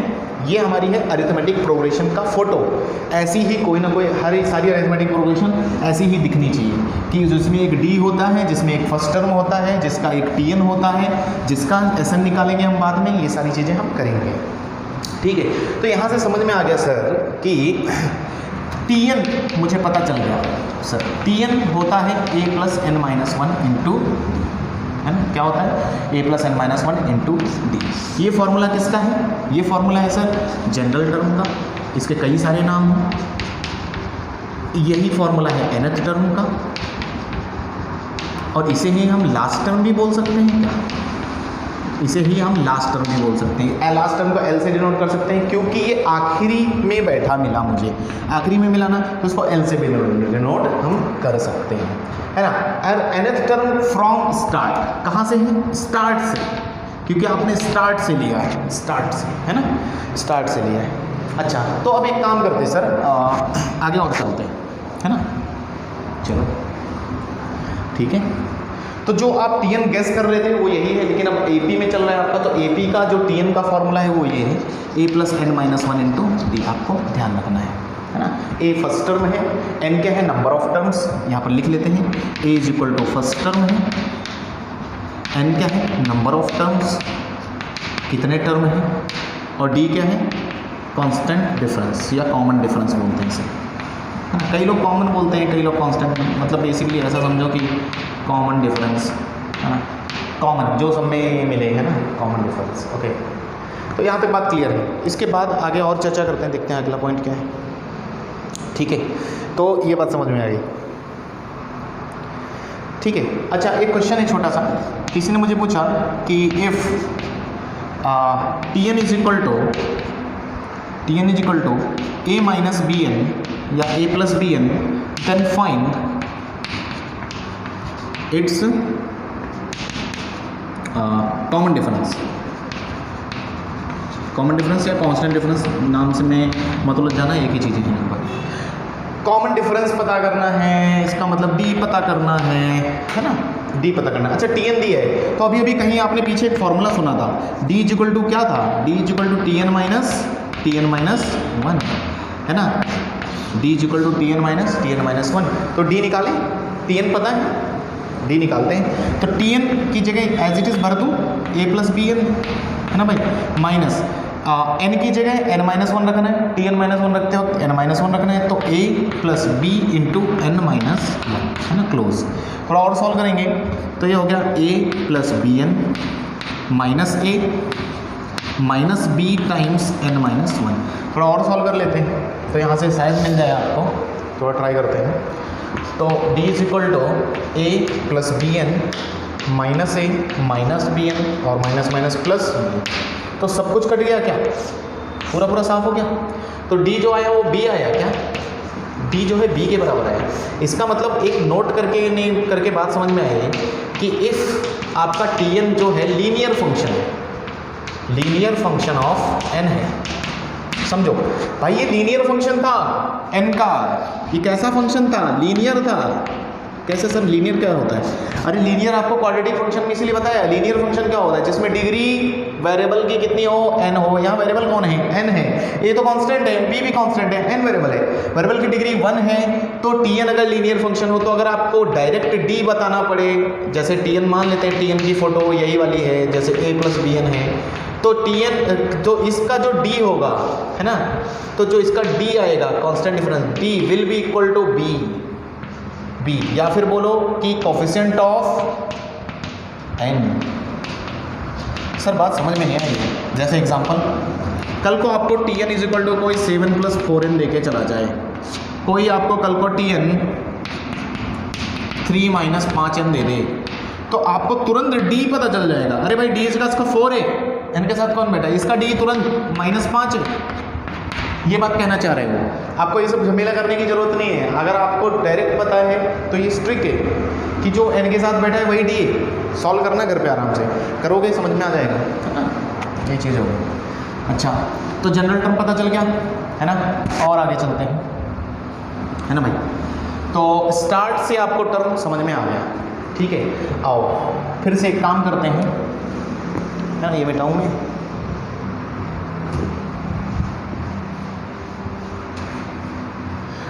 ये हमारी है अरिथमेटिक प्रोग्रेशन का फोटो। ऐसी ही कोई ना कोई हर सारी अरिथमेटिक प्रोग्रेशन ऐसी ही दिखनी चाहिए कि जिसमें एक डी होता है, जिसमें एक फर्स्ट टर्म होता है, जिसका एक टीएन होता है, जिसका एसएन निकालेंगे हम बाद में, ये सारी चीज़ें हम करेंगे। ठीक है, तो यहाँ से समझ में आ गया सर कि टीएन मुझे पता चल गया सर, टीएन होता है a plus n minus 1 into, है ना, क्या होता है a plus n minus 1 into D. ये फॉर्मूला किसका है, ये फॉर्मूला है सर जनरल टर्म का, इसके कई सारे नाम हैं। यही फॉर्मूला है nth टर्म का, और इसे ही हम लास्ट टर्म भी बोल सकते हैं क्या, इसे ही हम लास्ट टर्म भी बोल सकते हैं। लास्ट टर्म को एल से डिनोट कर सकते हैं क्योंकि ये आखिरी में बैठा मिला, मुझे आखिरी में मिला ना, तो उसको एल से भी डिनोट हम कर सकते हैं, है ना। और nth टर्म फ्रॉम स्टार्ट, कहाँ से है, स्टार्ट से, क्योंकि आपने स्टार्ट से लिया है, स्टार्ट से, है ना, स्टार्ट से लिया है। अच्छा, तो अब एक काम करते हैं सर, आगे और चलते हैं, है ना, चलो ठीक है। तो जो आप टीएन गैस कर रहे थे वो यही है, लेकिन अब एपी में चल रहा है आपका, तो एपी का जो टीएन का फॉर्मूला है वो ये है a plus n minus 1 into D, आपको ध्यान रखना है ना। ए फर्स्ट टर्म है, n क्या है, नंबर ऑफ टर्म्स, यहाँ पर लिख लेते हैं, a is equal to first term है, n क्या है, नंबर ऑफ टर्म्स, कितने टर्म है, और डी क्या है, कांस्टेंट डिफरेंस या कॉमन डिफरेंस बोलते हैं इसे। कई लोग कॉमन बोलते हैं, कई लोग कांस्टेंट, मतलब बेसिकली ऐसा समझो कि कॉमन डिफरेंस, है ना, कॉमन जो सब में मिले, है ना, कॉमन डिफरेंस। ओके, तो यहाँ तक बात क्लियर है। इसके बाद आगे और चर्चा करते हैं, देखते हैं अगला पॉइंट क्या है। ठीक है, तो ये बात समझ में आ गई। ठीक है, अच्छा एक क्वेश्चन है छोटा सा, किसी ने मुझे पूछा कि if T N is equal to a minus B N या a plus B N, then find its common difference. Common difference या कांस्टेंट डिफरेंस नाम से मैं मतलब जाना, एक ही चीज़ है यहाँ पर। कॉमन डिफरेंस पता करना है, इसका मतलब डी पता करना है ना, डी पता करना। अच्छा टीएन दी है, तो अभी कहीं आपने पीछे एक फॉर्मूला सुना था, डी इज इक्वल टू क्या था, D is equal to T N minus 1, है ना, D is equal to T N minus 1। तो डी निकालें, टी एन पता है, डी निकालते हैं। तो टी एन की जगह एज इट इज़ भर दूँ ए प्लस बी एन, है ना भाई, माइनस एन की जगह n माइनस 1 रखना है, टी एन माइनस 1 रखते वक्त n माइनस 1 रखना है, तो a plus B into n minus 1, है ना, क्लोज। थोड़ा और सॉल्व करेंगे तो ये हो गया a plus B N minus a minus B times n minus 1। थोड़ा और सॉल्व कर लेते हैं तो यहाँ से शायद मिल जाए आपको, थोड़ा ट्राई करते हैं। तो d is equal to a plus B N minus a minus B N और माइनस माइनस प्लस, तो सब कुछ कट गया क्या, पूरा साफ हो गया। तो d जो आया वो b आया क्या, d जो है b के बराबर आया। इसका मतलब एक नोट करके नहीं करके बात समझ में आई कि इफ़ आपका tn जो है लीनियर फंक्शन है, लीनियर फंक्शन ऑफ n है, समझो भाई ये लीनियर फंक्शन था n का, ये कैसा फंक्शन था, लीनियर था। कैसे सर लीनियर क्या होता है, अरे लीनियर आपको क्वाड्रेटिक फंक्शन में इसीलिए बताया, लीनियर फंक्शन क्या होता है, जिसमें डिग्री वेरिएबल की कितनी हो, n हो। यहाँ वेरिएबल कौन है, n है, a तो कांस्टेंट है, b भी कांस्टेंट है, n वेरिएबल है, वेरिएबल की डिग्री 1 है। तो tn अगर लीनियर फंक्शन हो, तो अगर आपको डायरेक्ट d बताना पड़े, जैसे tn मान लेते हैं, tn की फोटो यही वाली है, जैसे a प्लस बी एन है, तो tn तो इसका जो d होगा, है ना, तो जो इसका d आएगा constant difference, d will be equal to b, या फिर बोलो कि कोफिशिएंट ऑफ n। सर बात समझ में नहीं आई। जैसे एग्जांपल, कल को आपको tn इज इक्वल टू कोई 7 प्लस 4n लेके चला जाए, कोई आपको कल को tn 3 माइनस 5n दे दे, तो आपको तुरंत d पता चल जाएगा। अरे भाई d इसका 4 है, n के साथ कौन बैठा है, इसका d तुरंत -5 है। ये बात कहना चाह रहे हो, आपको ये सब झमेला करने की जरूरत नहीं है। अगर आपको डायरेक्ट पता है तो ये स्ट्रिक है कि जो n के साथ बैठा है वही d है। सॉल्व करना घर पे आराम से करोगे, समझ में आ जाएगा, है ना, ये चीज़ होगी। अच्छा, तो जनरल टर्म पता चल गया है ना, और आगे चलते हैं, है ना भाई। तो स्टार्ट से आपको टर्म समझ में आ गया, ठीक है। आओ फिर से एक काम करते हैं, है ना, ये मिटाऊँ मैं।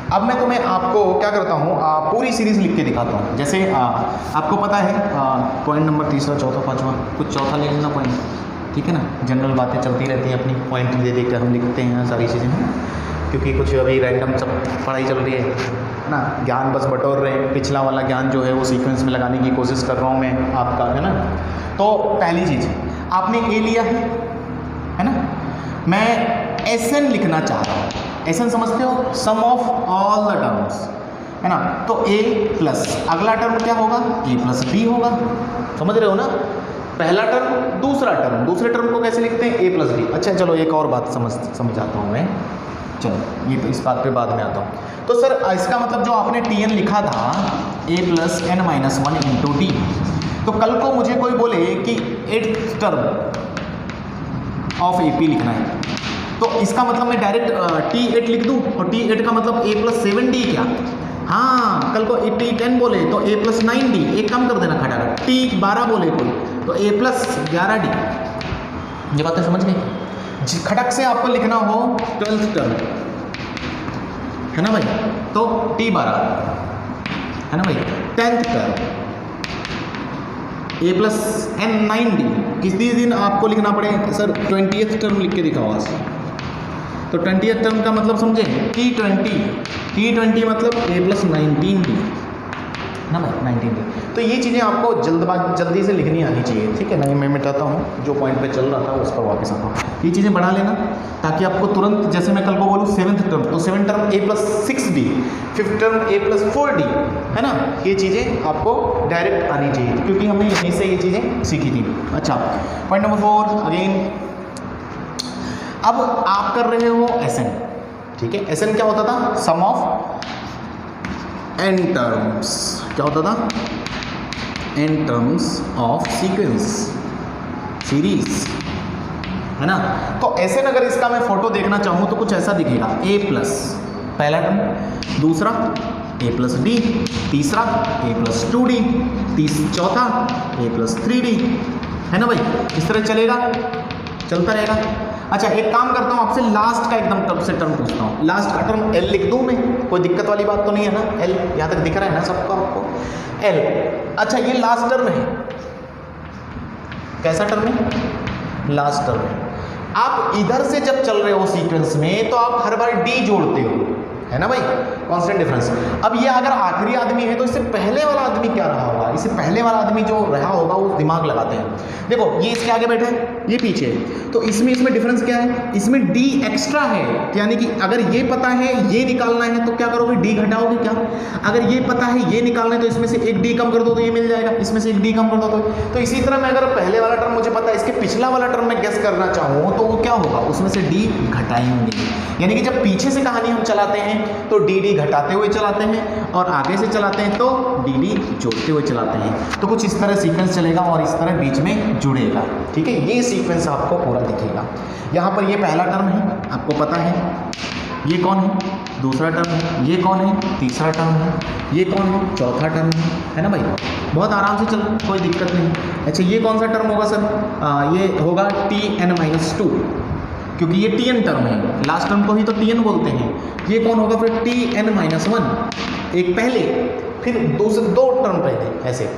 अब मैं तुम्हें आपको क्या करता हूँ, पूरी सीरीज़ लिख के दिखाता हूँ। जैसे आपको पता है पॉइंट नंबर तीसरा, चौथा, पाँचवा, कुछ चौथा ले लेना पॉइंट, ठीक है ना। जनरल बातें चलती रहती हैं अपनी, पॉइंट दे दे कर हम लिखते हैं सारी चीज़ें, क्योंकि कुछ अभी रैंडम सब पढ़ाई चल रही है ना, ज्ञान बस बटोर रहे हैं। पिछला वाला ज्ञान जो है वो सीक्वेंस में लगाने की कोशिश कर रहा हूँ मैं आपका, है ना। तो पहली चीज़ आपने ए लिया है ना, मैं SN लिखना चाह रहा हूँ। SN समझते हो, sum of all the terms, है ना। तो A प्लस अगला टर्म क्या होगा, A प्लस B होगा, समझ रहे हो ना। पहला टर्म, दूसरा टर्म, दूसरे टर्म को कैसे लिखते हैं, A प्लस B। अच्छा चलो एक और बात समझाता हूँ मैं, चलो ये तो इस बात पे बाद में आता हूँ। तो सर इसका मतलब जो आपने TN लिखा था A plus N minus 1 into D, तो कल को मुझे कोई बोले कि 8th टर्म ऑफ AP लिखना है, तो इसका मतलब मैं डायरेक्ट T8 लिख दूँ, और T8 का मतलब A प्लस 7D क्या। हाँ, कल को T10 बोले तो A प्लस 9D, एक कम कर देना खटाखट। T12 बोले कोई तो A प्लस 11D। ये बातें समझ गई। खटक से आपको लिखना हो 12th टर्म, है ना भाई, तो T12, है ना भाई। 10th term A plus N 9D, किसी दिन आपको लिखना पड़े सर 20th टर्म लिख के दिखाओ आज। तो 20th टर्म का मतलब समझे, T20 मतलब A प्लस 19D, ना भाई 19D। तो ये चीज़ें आपको जल्दी से लिखनी आनी चाहिए, ठीक है ना। मैं मिटाता हूँ जो पॉइंट पे चल रहा था उस पर वापस आता हूँ। ये चीज़ें बढ़ा लेना ताकि आपको तुरंत, जैसे मैं कल को बोलूँ 7th टर्म, तो 7th term A plus 6D, 5th term A plus 4D, है ना। ये चीज़ें आपको डायरेक्ट आनी चाहिए, क्योंकि हमने यहीं से ये चीज़ें सीखी थी। अच्छा, पॉइंट नंबर 4 अगेन, अब आप कर रहे हो SN, ठीक है। SN क्या होता था, सम ऑफ n टर्म्स, क्या होता था, n terms of sequence series, है ना। तो SN अगर इसका मैं फोटो देखना चाहूँ तो कुछ ऐसा दिखेगा, A प्लस पहला टर्म, दूसरा A प्लस D, तीसरा A प्लस 2D, चौथा A प्लस 3D, है ना भाई। इस तरह चलेगा, चलता रहेगा। अच्छा एक काम करता हूँ, आपसे लास्ट का एकदम टर्म से टर्म पूछता हूँ। लास्ट का टर्म L लिख दूँ मैं, कोई दिक्कत वाली बात तो नहीं है ना। L यहाँ तक दिख रहा है ना सबको, आपको L। अच्छा ये लास्ट टर्म है, कैसा टर्म है, लास्ट टर्म है। आप इधर से जब चल रहे हो सीक्वेंस में तो आप हर बार D जोड़ते हो, है ना भाई, कांस्टेंट डिफरेंस। अब ये अगर आखिरी आदमी है तो इससे पहले वाला आदमी क्या रहा होगा, इससे पहले वाला आदमी जो रहा होगा वो दिमाग लगाते हैं। देखो ये इसके आगे बैठा है, ये पीछे है, तो इसमें डिफरेंस क्या है, इसमें D एक्स्ट्रा है। यानी कि अगर ये पता है ये निकालना है तो क्या करोगे, D घटाओगे क्या। अगर ये पता है ये निकालना है तो इसमें से एक D कम कर दो तो ये मिल जाएगा, इसमें से एक D कम कर दो तो इसी तरह मैं अगर पहले वाला टर्म मुझे पता है, इसके पिछला वाला टर्म मैं गेस करना चाहूँ तो वो क्या होगा, उसमें से D घटाएंगे। यानी कि जब पीछे से कहानी हम चलाते हैं तो डी घटाते हुए चलाते हैं, और आगे से चलाते हैं तो डी जोड़ते हुए चलाते हैं। तो कुछ इस तरह सीक्वेंस चलेगा और इस तरह बीच में जुड़ेगा, ठीक है। ये सीक्वेंस आपको पूरा दिखेगा। यहाँ पर ये पहला टर्म है, आपको पता है ये कौन है, दूसरा टर्म है, ये कौन है, तीसरा टर्म है, ये कौन है, चौथा टर्म है ना भाई। बहुत आराम से चल, कोई दिक्कत नहीं। अच्छा ये कौन सा टर्म होगा सर, ये होगा Tn-2, क्योंकि ये Tn टर्म है, लास्ट टर्म को ही तो Tn बोलते हैं। ये कौन होगा फिर, Tn-1, एक पहले, फिर दूसरे दो टर्म पहले, ऐसे।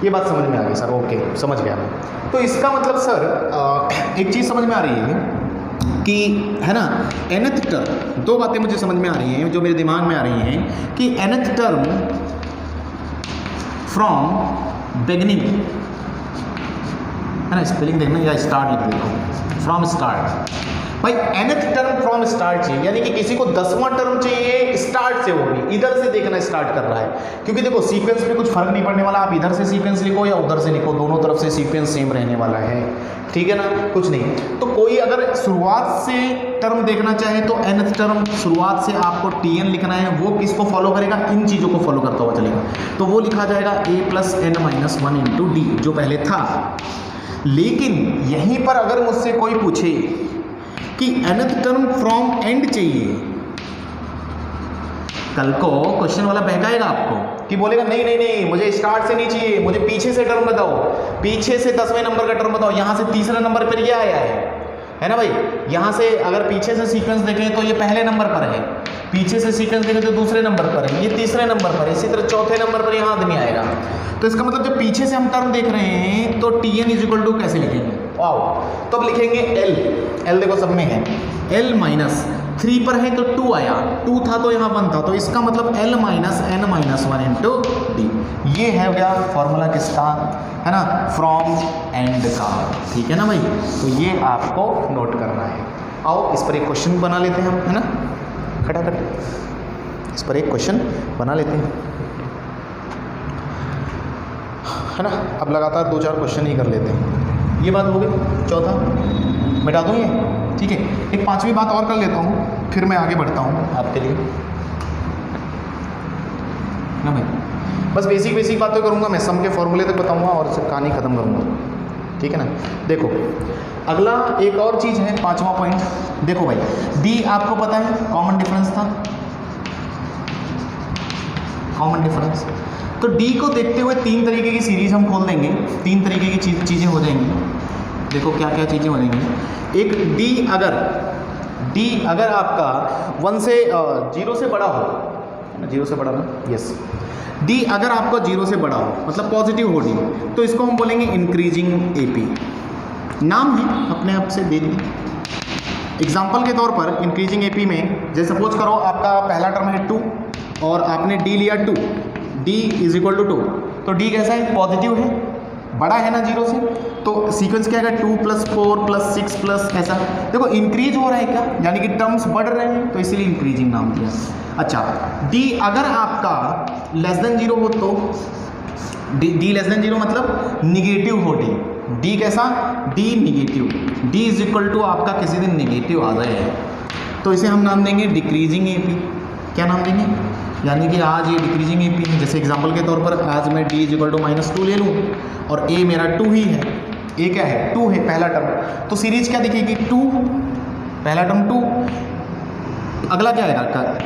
ये बात समझ में आ गई सर, ओके समझ गया मैं। तो इसका मतलब सर एक चीज़ समझ में आ रही है कि, है ना, nth टर्म, दो बातें मुझे समझ में आ रही हैं जो मेरे दिमाग में आ रही हैं कि nth टर्म फ्रॉम बिगिनिंग, है ना, स्पेलिंग देखना या स्टार्ट लिख देखो, फ्रॉम स्टार्ट। भाई nth टर्म फ्रॉम स्टार्ट चाहिए, यानी कि किसी को 10वां टर्म चाहिए स्टार्ट से, वो भी इधर से देखना स्टार्ट कर रहा है। क्योंकि देखो सीक्वेंस में कुछ फर्क नहीं पड़ने वाला, आप इधर से सीक्वेंस लिखो या उधर से लिखो, दोनों तरफ से सीक्वेंस सेम रहने वाला है, ठीक है ना, कुछ नहीं। तो कोई अगर शुरुआत से टर्म देखना चाहे तो nth टर्म शुरुआत से आपको Tn लिखना है, वो किसको फॉलो करेगा, इन चीज़ों को फॉलो करता हुआ चलेगा। तो वो लिखा जाएगा A plus N-1 into D, जो पहले था। लेकिन यहीं पर अगर मुझसे कोई पूछे कि nth टर्म फ्रॉम एंड चाहिए। कल को क्वेश्चन वाला बहकाएगा आपको कि बोलेगा नहीं नहीं नहीं मुझे स्टार्ट से नहीं चाहिए, मुझे पीछे से टर्म बताओ, पीछे से 10वें नंबर का टर्म बताओ। यहाँ से तीसरे नंबर पर ये आया है ना भाई। यहाँ से अगर पीछे से सीक्वेंस देखें तो ये पहले नंबर पर है, पीछे से सीक्वेंस देखें तो दूसरे नंबर पर है, ये तीसरे नंबर पर है, इसी तरह चौथे नंबर पर यहाँ आदमी आएगा। तो इसका मतलब जब पीछे से हम टर्म देख रहे हैं तो Tn इक्वल टू कैसे लिखेंगे? वाओ, तो अब लिखेंगे L देखो सब में है, L माइनस 3 पर है तो 2 आया, 2 था तो यहाँ 1 था, तो इसका मतलब L minus n minus 1 into D. ये है क्या फॉर्मूला किसका, है ना, फ्रॉम एंड का। ठीक है ना भाई, तो ये आपको नोट करना है। आओ इस पर एक क्वेश्चन बना लेते हैं हम, है ना, खटाखट इस पर एक क्वेश्चन बना लेते हैं, है ना। अब लगातार 2-4 क्वेश्चन ही कर लेते हैं। ये बात हो गई, चौथा मिटा दूँ ये, ठीक है। एक 5वीं बात और कर लेता हूँ, फिर मैं आगे बढ़ता हूँ आपके लिए, ना भाई। बस बेसिक बातें करूँगा मैं, सम के फॉर्मूले तक बताऊँगा और कहानी ख़त्म करूँगा, ठीक है ना। देखो अगला एक और चीज़ है, 5वां पॉइंट। देखो भाई, डी आपको पता है कॉमन डिफरेंस था, कॉमन डिफरेंस। तो डी को देखते हुए 3 तरीके की सीरीज हम खोल देंगे, 3 तरीके की चीज़ें हो जाएंगी। देखो क्या क्या चीज़ें हो जाएंगी। एक डी अगर आपका 1 से 0 से बड़ा हो, 0 से बड़ा ना, यस, डी अगर आपका 0 से बड़ा हो मतलब पॉजिटिव हो डी, तो इसको हम बोलेंगे इंक्रीजिंग एपी। नाम है अपने आप से दे दी। एग्जाम्पल के तौर पर इंक्रीजिंग एपी में जैसे सपोज करो आपका पहला टर्म है 2 और आपने डी लिया 2, डी इज इक्वल टू 2, तो डी कैसा है, पॉजिटिव है, बड़ा है ना 0 से, तो सीक्वेंस क्या है 2 + 4 + 6 प्लस ऐसा। देखो इंक्रीज हो रहा है क्या, यानी कि टर्म्स बढ़ रहे हैं, तो इसीलिए इंक्रीजिंग नाम दिया। अच्छा, डी अगर आपका लेस देन 0 हो तो डी लेस देन 0 मतलब निगेटिव हो डी कैसा, D negative, D is equal to आपका किसी दिन निगेटिव आ जाए, तो इसे हम नाम देंगे डिक्रीजिंग एपी। क्या नाम देंगे, यानी कि आज ये डिक्रीजिंग एपी है। जैसे एग्जांपल के तौर पर आज मैं डी इज इक्वल टू -2 ले लूँ और ए मेरा 2 ही है, ए क्या है 2 है पहला टर्म, तो सीरीज क्या दिखेगी 2, पहला टर्म 2, अगला क्या आएगा,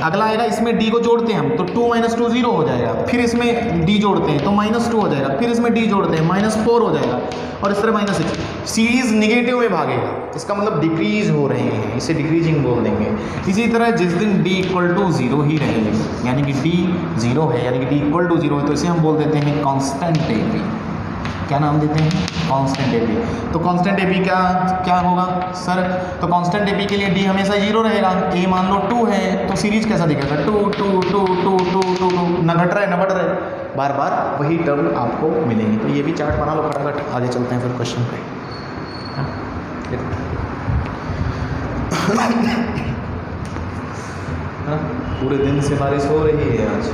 अगला आएगा इसमें डी को जोड़ते हैं हम तो 2 - 2 0 हो जाएगा, फिर इसमें डी जोड़ते हैं तो -2 हो जाएगा, फिर इसमें डी जोड़ते हैं -4 हो जाएगा, और इस तरह -6। सीरीज निगेटिव में भागेगा, इसका मतलब डिक्रीज हो रहे हैं, इसे डिक्रीजिंग बोल देंगे। इसी तरह जिस दिन डी इक्वल टू 0 ही रहेगी, यानी कि डी 0 है, यानी कि डी इक्वल टू 0 है, तो इसे हम बोल देते हैं कांस्टेंट एपी। क्या नाम देते हैं, कांस्टेंट एपी। तो कांस्टेंट एपी क्या होगा सर, तो कांस्टेंट एपी के लिए डी हमेशा 0 रहेगा, ए मान लो 2 है, तो सीरीज कैसा दिखेगा 2 2 2 2 2 2 2, न घट रहा है न बढ़ रहा है, बार बार वही टर्म आपको मिलेंगे। तो ये भी चार्ट बना लो फटाफट, आगे चलते हैं फिर क्वेश्चन पे। पूरे दिन से बारिश हो रही है आज,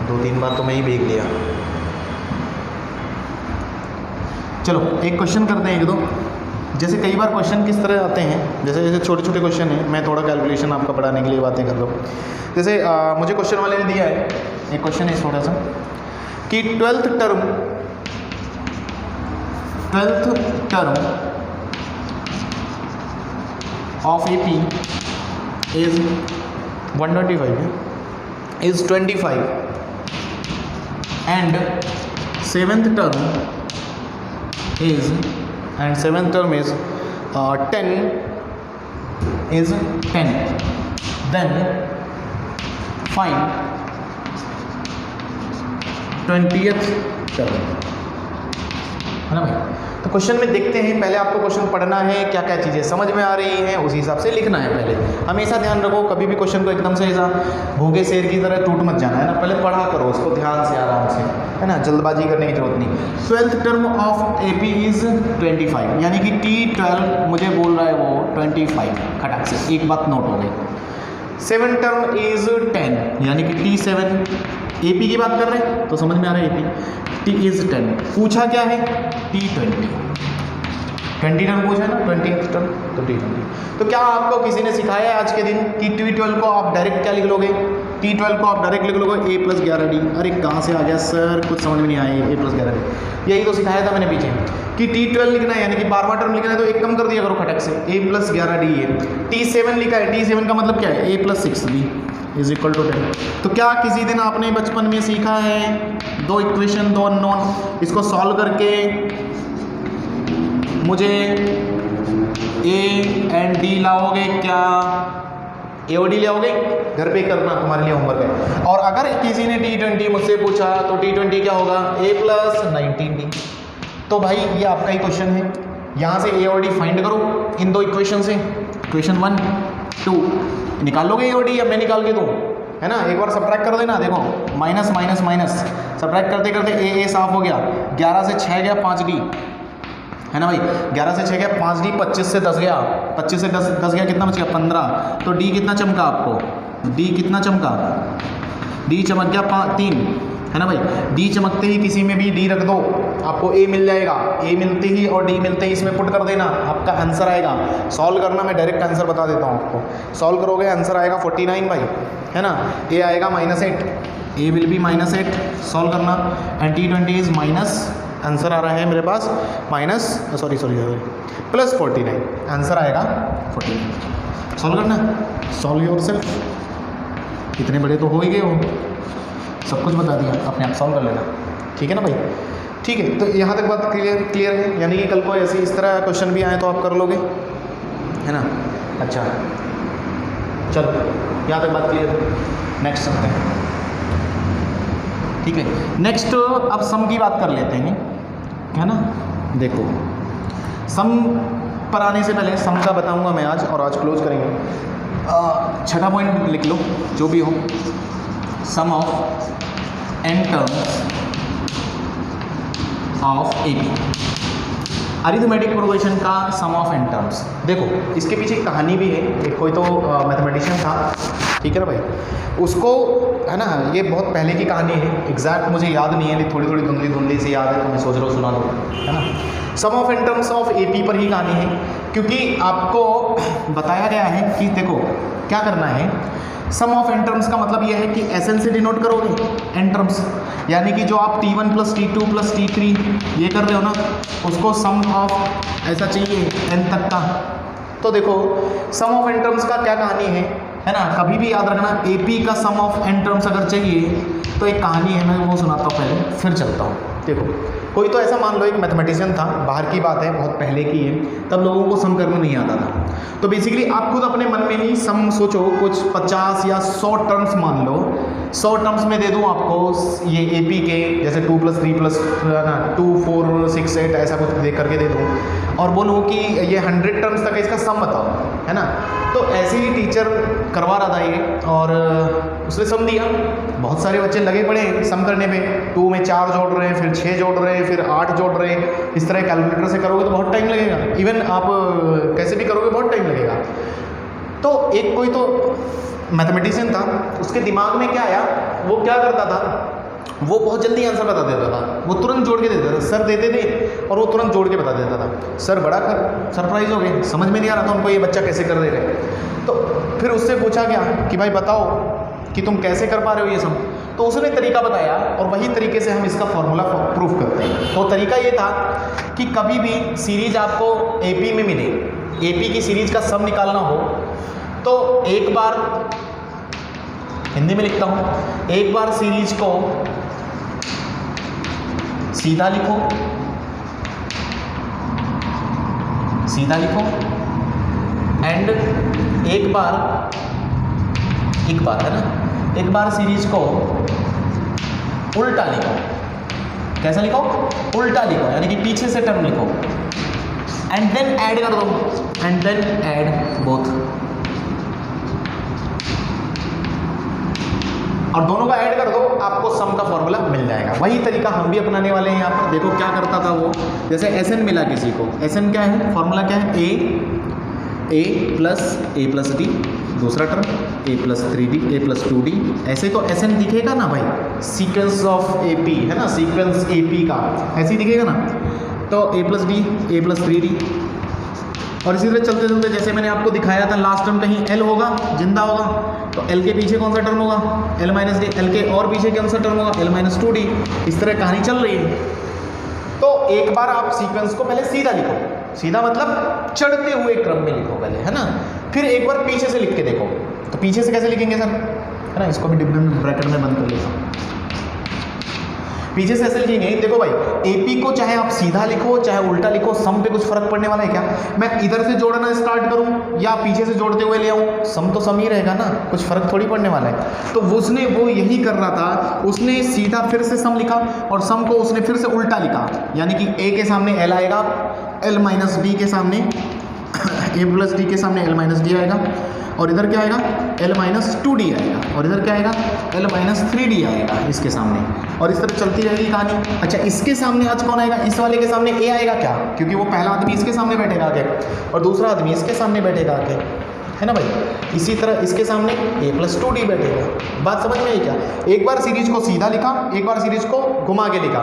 2-3 बार तो मैं ही भीग लिया। चलो एक क्वेश्चन करते हैं, 1-2। जैसे कई बार क्वेश्चन किस तरह आते हैं, जैसे छोटे छोटे क्वेश्चन हैं, मैं थोड़ा कैलकुलेशन आपका बढ़ाने के लिए बातें कर रहा हूँ। जैसे मुझे क्वेश्चन वाले ने दिया है, एक क्वेश्चन है थोड़ा सा कि 12th term of AP is 125 is 25 and seventh term is 10 is 10, then find 20th term, है ना भाई। तो क्वेश्चन में देखते हैं, पहले आपको क्वेश्चन पढ़ना है, क्या क्या चीज़ें समझ में आ रही हैं उसी हिसाब से लिखना है। पहले हमेशा ध्यान रखो, कभी भी क्वेश्चन को एकदम से ऐसा भूखे शेर की तरह टूट मत जाना, है ना। पहले पढ़ा करो उसको ध्यान से, आराम से, है ना, जल्दबाजी करने की जरूरत नहीं। 12th term of AP is 25, यानी कि T12 मुझे बोल रहा है वो 25, खटाक से एक बात नोट हो गई। 7th टर्म इज 10, यानी कि T7, एपी की बात कर रहे हैं तो समझ में आ रहा है एपी। T इज 10, पूछा क्या है T20, 20 टर्म पूछा ना, 20th टर्म तो T20। तो क्या आपको किसी ने सिखाया है आज के दिन कि T12 को आप डायरेक्ट क्या लिख लोगे T12 को आप डायरेक्ट लिख लोगे a प्लस 11d। अरे कहाँ से आ गया सर, कुछ समझ में नहीं आया, a प्लस 11d यही तो सिखाया था मैंने पीछे कि T12 लिखना है यानी कि 12वां टर्म लिखना है तो एक कम कर दिया करो खटक से, a प्लस 11d है। T7 लिखा है, T7 का मतलब क्या है, a plus 6d is equal to 10। तो क्या किसी दिन आपने बचपन में सीखा है दो इक्वेशन दो अननोन, इसको सॉल्व करके मुझे a एंड d लाओगे क्या, ए और डी ले आओगे, घर पे करना तुम्हारे लिए होमवर्क है। और अगर किसी ने T20 मुझसे पूछा तो T20 क्या होगा, a प्लस 19d। तो भाई ये आपका ही क्वेश्चन है, यहाँ से a और d फाइंड करो इन दो इक्वेशन से, इक्वेशन 1 2 निकाल लोगे a और d, या मैं निकाल के दूँ, है ना। एक बार सब्ट्रैक्ट कर देना, देखो माइनस माइनस माइनस सब्ट्रैक्ट करते करते a साफ हो गया, 11 से 6 गया 5d, है ना भाई। 11 से 6 गया 5d, 25 से 10 गया, 25 से 10 गया, कितना बच गया 15। तो d कितना चमका आपको, d कितना चमका, d चमक गया 3, है ना भाई। d चमकते ही किसी में भी d रख दो आपको a मिल जाएगा, a मिलते ही और d मिलते ही इसमें पुट कर देना, आपका आंसर आएगा। सॉल्व करना, मैं डायरेक्ट आंसर बता देता हूँ आपको, सॉल्व करोगे आंसर आएगा 49 भाई, है ना। a आएगा -8, a विल बी -8, सॉल्व करना, and T20 is minus, answer आ रहा है मेरे पास माइनस सॉरी प्लस 49, आंसर आएगा 49। सॉल्व करना, सॉल्व योर सेल्फ, इतने बड़े तो हो ही गए हो, सब कुछ बता दिया, अपने आप सॉल्व कर लेना, ठीक है ना भाई। ठीक है, तो यहाँ तक बात क्लियर है, यानी कि कल को ऐसे इस तरह क्वेश्चन भी आए तो आप कर लोगे, है ना। अच्छा चलो यहाँ तक बात क्लियर है, नेक्स्ट चलते हैं, ठीक है। नेक्स्ट अब सम की बात कर लेते हैं, है ना। देखो सम पर आने से पहले सम का बताऊंगा मैं आज, और आज क्लोज करेंगे। छठा पॉइंट लिख लो जो भी हो, sum of n terms of AP, arithmetic progression का सम ऑफ n टर्म्स। देखो इसके पीछे एक कहानी भी है, एक कोई तो मैथमेटिशियन था, ठीक है ना भाई, उसको, है ना, ये बहुत पहले की कहानी है, एग्जैक्ट मुझे याद नहीं है, थोड़ी थोड़ी धुंधली से याद है, तो मैं सोच रहा हूँ सुना दूँ, है ना। Sum of n terms of AP पर ही कहानी है, क्योंकि आपको बताया गया है कि देखो क्या करना है। सम ऑफ n टर्म्स का मतलब यह है कि SN से डिनोट करोगे n टर्म्स, यानी कि जो आप T1 plus T2 plus T3 ये कर रहे हो ना, उसको सम ऑफ ऐसा चाहिए n तक का। तो देखो सम ऑफ n टर्म्स का क्या कहानी है ना, कभी भी याद रखना, AP का सम ऑफ n टर्म्स अगर चाहिए तो एक कहानी है, मैं वो सुनाता हूँ पहले, फिर चलता हूँ। देखो कोई तो ऐसा मान लो एक मैथमेटिशियन था, बाहर की बात है, बहुत पहले की है, तब लोगों को सम करना नहीं आता था। तो बेसिकली आप खुद अपने मन में ही सम सोचो, कुछ 50 या 100 टर्म्स मान लो, 100 टर्म्स में दे दूँ आपको ये AP के, जैसे 2 + 3 + 2 4 6 8 ऐसा कुछ दे करके दे दूँ, और बोलूँ कि ये 100 टर्म्स तक इसका सम बताओ, है ना। तो ऐसे ही टीचर करवा रहा था ये, और उसने सम दिया, बहुत सारे बच्चे लगे पड़े सम करने पे, 2 में 4 जोड़ रहे हैं, फिर 6 जोड़ रहे हैं, फिर 8 जोड़ रहे हैं, इस तरह कैलकुलेटर से करोगे तो बहुत टाइम लगेगा, इवन आप कैसे भी करोगे बहुत टाइम लगेगा। तो एक कोई तो मैथमेटिशियन था, उसके दिमाग में क्या आया, वो क्या करता था, वो बहुत जल्दी आंसर बता देता था, वो तुरंत जोड़ के देता था, सर देते थे और वो तुरंत जोड़ के बता देता था। सर बड़ा सरप्राइज हो गए, समझ में नहीं आ रहा था उनको ये बच्चा कैसे कर दे रहे। तो फिर उससे पूछा गया कि भाई बताओ कि तुम कैसे कर पा रहे हो ये सम। तो उसने तरीका बताया, और वही तरीके से हम इसका फॉर्मूला प्रूफ करते हैं। तो तरीका ये था कि कभी भी सीरीज आपको AP में मिले, AP की सीरीज का सम निकालना हो, तो एक बार हिंदी में लिखता हूँ, एक बार सीरीज को सीधा लिखो, एंड एक बार है ना, एक बार सीरीज को उल्टा लिखो। कैसा लिखो, उल्टा लिखो, यानी कि पीछे से टर्म लिखो, एंड देन ऐड कर दो, एंड देन ऐड बोथ, और दोनों का ऐड कर दो, आपको सम का फॉर्मूला मिल जाएगा। वही तरीका हम भी अपनाने वाले हैं यहाँ पर। देखो क्या करता था वो, जैसे SN मिला किसी को, SN क्या है, फॉर्मूला क्या है, a प्लस d, दूसरा term a plus 3d, a plus 2d, ऐसे तो SN दिखेगा ना भाई, सीक्वेंस ऑफ AP है ना, सीक्वेंस AP का ऐसे ही दिखेगा ना। तो a plus d, a plus 3d, और इसी तरह चलते चलते जैसे मैंने आपको दिखाया था लास्ट टर्म कहीं एल होगा, जिंदा होगा, तो एल के पीछे कौन सा टर्म होगा, एल माइनस डी, एल के और पीछे कौन सा टर्म होगा, एल माइनस 2d। इस तरह कहानी चल रही है। तो एक बार आप सीक्वेंस को पहले सीधा लिखो, सीधा मतलब चढ़ते हुए क्रम में लिखो पहले, है ना। फिर एक बार पीछे से लिख के देखो। तो पीछे से कैसे लिखेंगे सर, है ना, इसको भी डिफरेंट ब्रैकेट में बंद कर लीजिए। पीछे से ऐसे लिखेंगे, देखो भाई एपी को चाहे आप सीधा लिखो चाहे उल्टा लिखो, सम पे कुछ फर्क पड़ने वाला है क्या? मैं इधर से जोड़ना स्टार्ट करूं या पीछे से जोड़ते हुए ले आऊं, सम तो सम ही रहेगा ना, कुछ फर्क थोड़ी पड़ने वाला है। तो उसने वो यही कर रहा था, उसने सीधा फिर से सम लिखा और सम को उसने फिर से उल्टा लिखा, यानी कि ए के सामने एल आएगा, एल माइनस बी के सामने ए प्लस डी के सामने एल माइनस डी आएगा, और इधर क्या आएगा, एल माइनस 2d आएगा, और इधर क्या आएगा, एल माइनस 3d आएगा इसके सामने, और इस तरह चलती रहेगी कहानी। अच्छा, इसके सामने आज कौन आएगा, इस वाले के सामने ए आएगा क्या, क्योंकि वो पहला आदमी इसके सामने बैठेगा आके और दूसरा आदमी इसके सामने बैठेगा आके, है ना भाई। इसी तरह इसके सामने ए प्लस 2d बैठेगा। बात समझ में आई क्या? एक बार सीरीज को सीधा लिखा, एक बार सीरीज को घुमा के लिखा।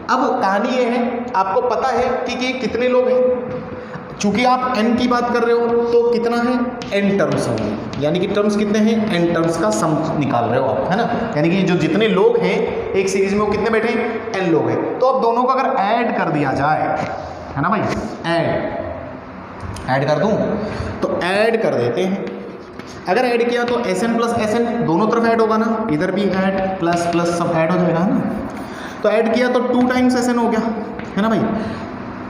अब कहानी ये है, आपको पता है कि कितने लोग हैं, चूंकि आप n की बात कर रहे हो तो कितना है, n टर्म्स होंगे, यानी कि टर्म्स कितने हैं, n टर्म्स का सम निकाल रहे हो आप, है ना। यानी कि जो जितने लोग हैं एक सीरीज में वो कितने बैठे हैं, n लोग हैं। तो अब दोनों को अगर ऐड कर दिया जाए, है ना भाई, ऐड कर दूं तो ऐड कर देते हैं। अगर ऐड किया तो Sn प्लस Sn दोनों तरफ ऐड होगा ना, इधर भी ऐड प्लस प्लस सब ऐड हो जाएगा, है ना। तो ऐड किया तो 2 टाइम्स Sn हो गया, है ना भाई।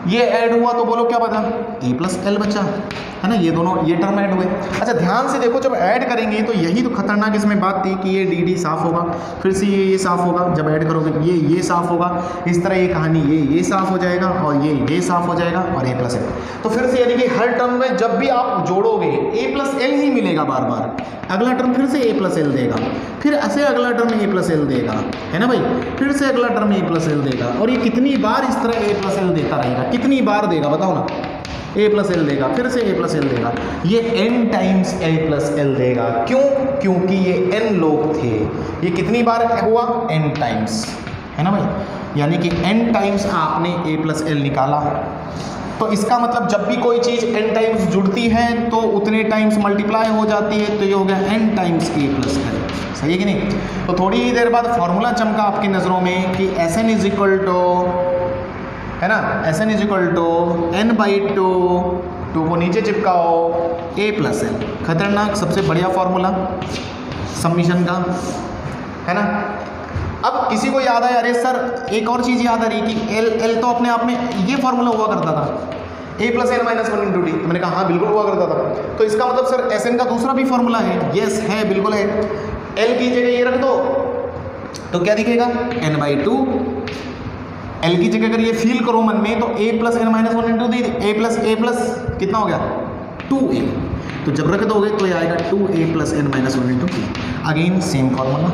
ये ऐड हुआ तो बोलो क्या बचा, ए प्लस एल बचा, है ना। ये दोनों ये टर्म ऐड हुए। अच्छा ध्यान से देखो, जब ऐड करेंगे तो यही तो खतरनाक इसमें बात थी कि ये डी डी साफ होगा, फिर से ये साफ होगा, जब ऐड करोगे ये साफ होगा, इस तरह ये कहानी ये साफ हो जाएगा और ये साफ हो जाएगा और ए प्लस एल। तो फिर से यानी कि हर टर्म में जब भी आप जोड़ोगे ए प्लस एल ही मिलेगा बार बार। अगला टर्म फिर से ए प्लस एल देगा, फिर ऐसे अगला टर्म ए प्लस एल देगा, है ना भाई, फिर से अगला टर्म ए प्लस एल देगा, और ये कितनी बार इस तरह ए प्लस एल देता रहेगा, कितनी बार देगा बताओ ना। ए प्लस एल देगा, फिर से ए प्लस एल देगा, ये n टाइम्स ए प्लस एल देगा। क्यों? क्योंकि ये n लोग थे। ये कितनी बार हुआ, n टाइम्स, है ना भाई, यानी कि n टाइम्स आपने ए प्लस एल निकाला। तो इसका मतलब जब भी कोई चीज़ n टाइम्स जुड़ती है तो उतने टाइम्स मल्टीप्लाई हो जाती है, तो ये हो गया n टाइम्स ए प्लस एल। सही है कि नहीं? तो थोड़ी ही देर बाद फॉर्मूला चमका आपकी नज़रों में कि Sn इज इक्वल टू, है ना, Sn is equal to n/2, 2 को नीचे चिपकाओ, a प्लस एल। खतरनाक, सबसे बढ़िया फॉर्मूला समीशन का, है ना। अब किसी को याद आया, अरे सर एक और चीज़ याद आ रही कि एल तो अपने आप में ये फॉर्मूला हुआ करता था, a plus L minus 1 into D. मैंने कहा हाँ बिल्कुल हुआ करता था। तो इसका मतलब सर Sn का दूसरा भी फॉर्मूला है? यस है, बिल्कुल है। l की जगह ये रख दो तो क्या दिखेगा, n/2। एल की जगह अगर ये फील करो मन में तो a plus N minus 1 into D, A plus कितना हो गया, 2a। तो जब रख दोगे तो ये आएगा 2a plus N minus 1 into D. Again same formula.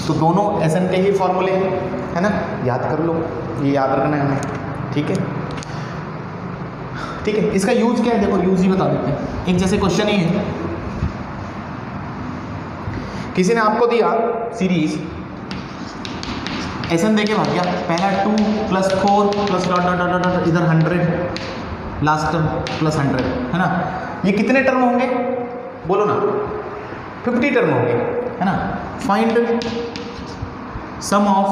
तो दोनों Sn के ही फॉर्मूले हैं, है ना, याद कर लो, ये याद रखना है हमें, ठीक है। ठीक है, इसका यूज क्या है, देखो यूज ही बता देते हैं। एक जैसे क्वेश्चन ही है, किसी ने आपको दिया सीरीज Sn देके भाग गया, पहला 2 plus 4 plus dot dot dot dot इधर 100, लास्ट टर्म प्लस 100, है ना। ये कितने टर्म होंगे बोलो ना, 50 टर्म होंगे, है ना। Find sum of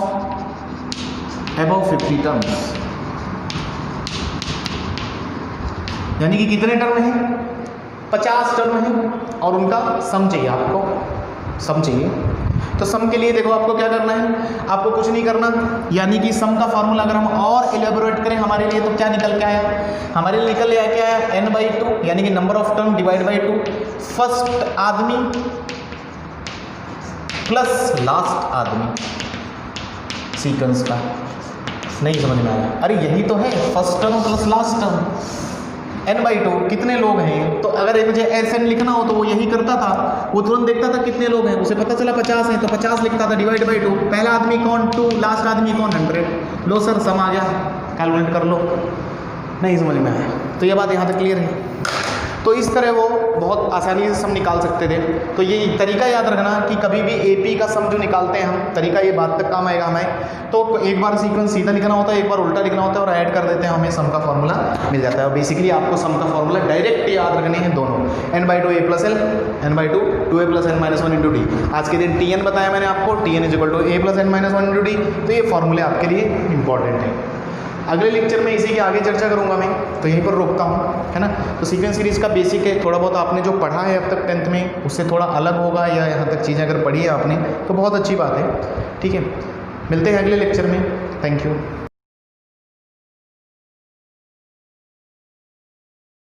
above 50 terms, यानी कि कितने टर्म हैं, 50 टर्म हैं और उनका सम चाहिए आपको, सम चाहिए। तो सम के लिए देखो आपको क्या करना है, आपको कुछ नहीं करना, यानी कि सम का फॉर्मूला अगर हम और इलेबोरेट करें हमारे लिए तो क्या निकल के आया, हमारे लिए निकल के आया n/2, यानी कि number of term divide by 2, first आदमी प्लस लास्ट आदमी सीक्वेंस का। नहीं समझ में आया? अरे यही तो है, first term plus last term, n/2 कितने लोग हैं। तो अगर मुझे Sn लिखना हो तो वो यही करता था, वो तुरंत देखता था कितने लोग हैं, उसे पता चला 50 हैं तो 50 लिखता था डिवाइड बाई 2, पहला आदमी कौन 2, लास्ट आदमी कौन 100। लो सर सम आ गया, कैलकुलेट कर लो। नहीं समझ में आया? तो ये बात यहाँ तक क्लियर है। तो इस तरह वो बहुत आसानी से सम निकाल सकते थे। तो ये तरीका याद रखना कि कभी भी एपी का सम जो निकालते हैं हम, तरीका ये बात तक काम आएगा हमें। तो एक बार सीक्वेंस सीधा लिखना होता है, एक बार उल्टा लिखना होता है और ऐड कर देते हैं, हमें सम का फॉर्मूला मिल जाता है। और बेसिकली आपको सम का फॉर्मूला डायरेक्ट याद रखने हैं दोनों, n/2 a + l, n/2 2a + n - 1 × d। आज के दिन tn बताया मैंने आपको, tn = a + n - 1 × d। तो ये फॉर्मूले आपके लिए इंपॉर्टेंट है। अगले लेक्चर में इसी की आगे चर्चा करूंगा मैं, तो यहीं पर रोकता हूँ, है ना। तो सीक्वेंस सीरीज़ का बेसिक है, थोड़ा बहुत आपने जो पढ़ा है अब तक 10th में उससे थोड़ा अलग होगा, या यहाँ तक चीज़ें अगर पढ़ी है आपने तो बहुत अच्छी बात है। ठीक है, मिलते हैं अगले लेक्चर में। Thank you.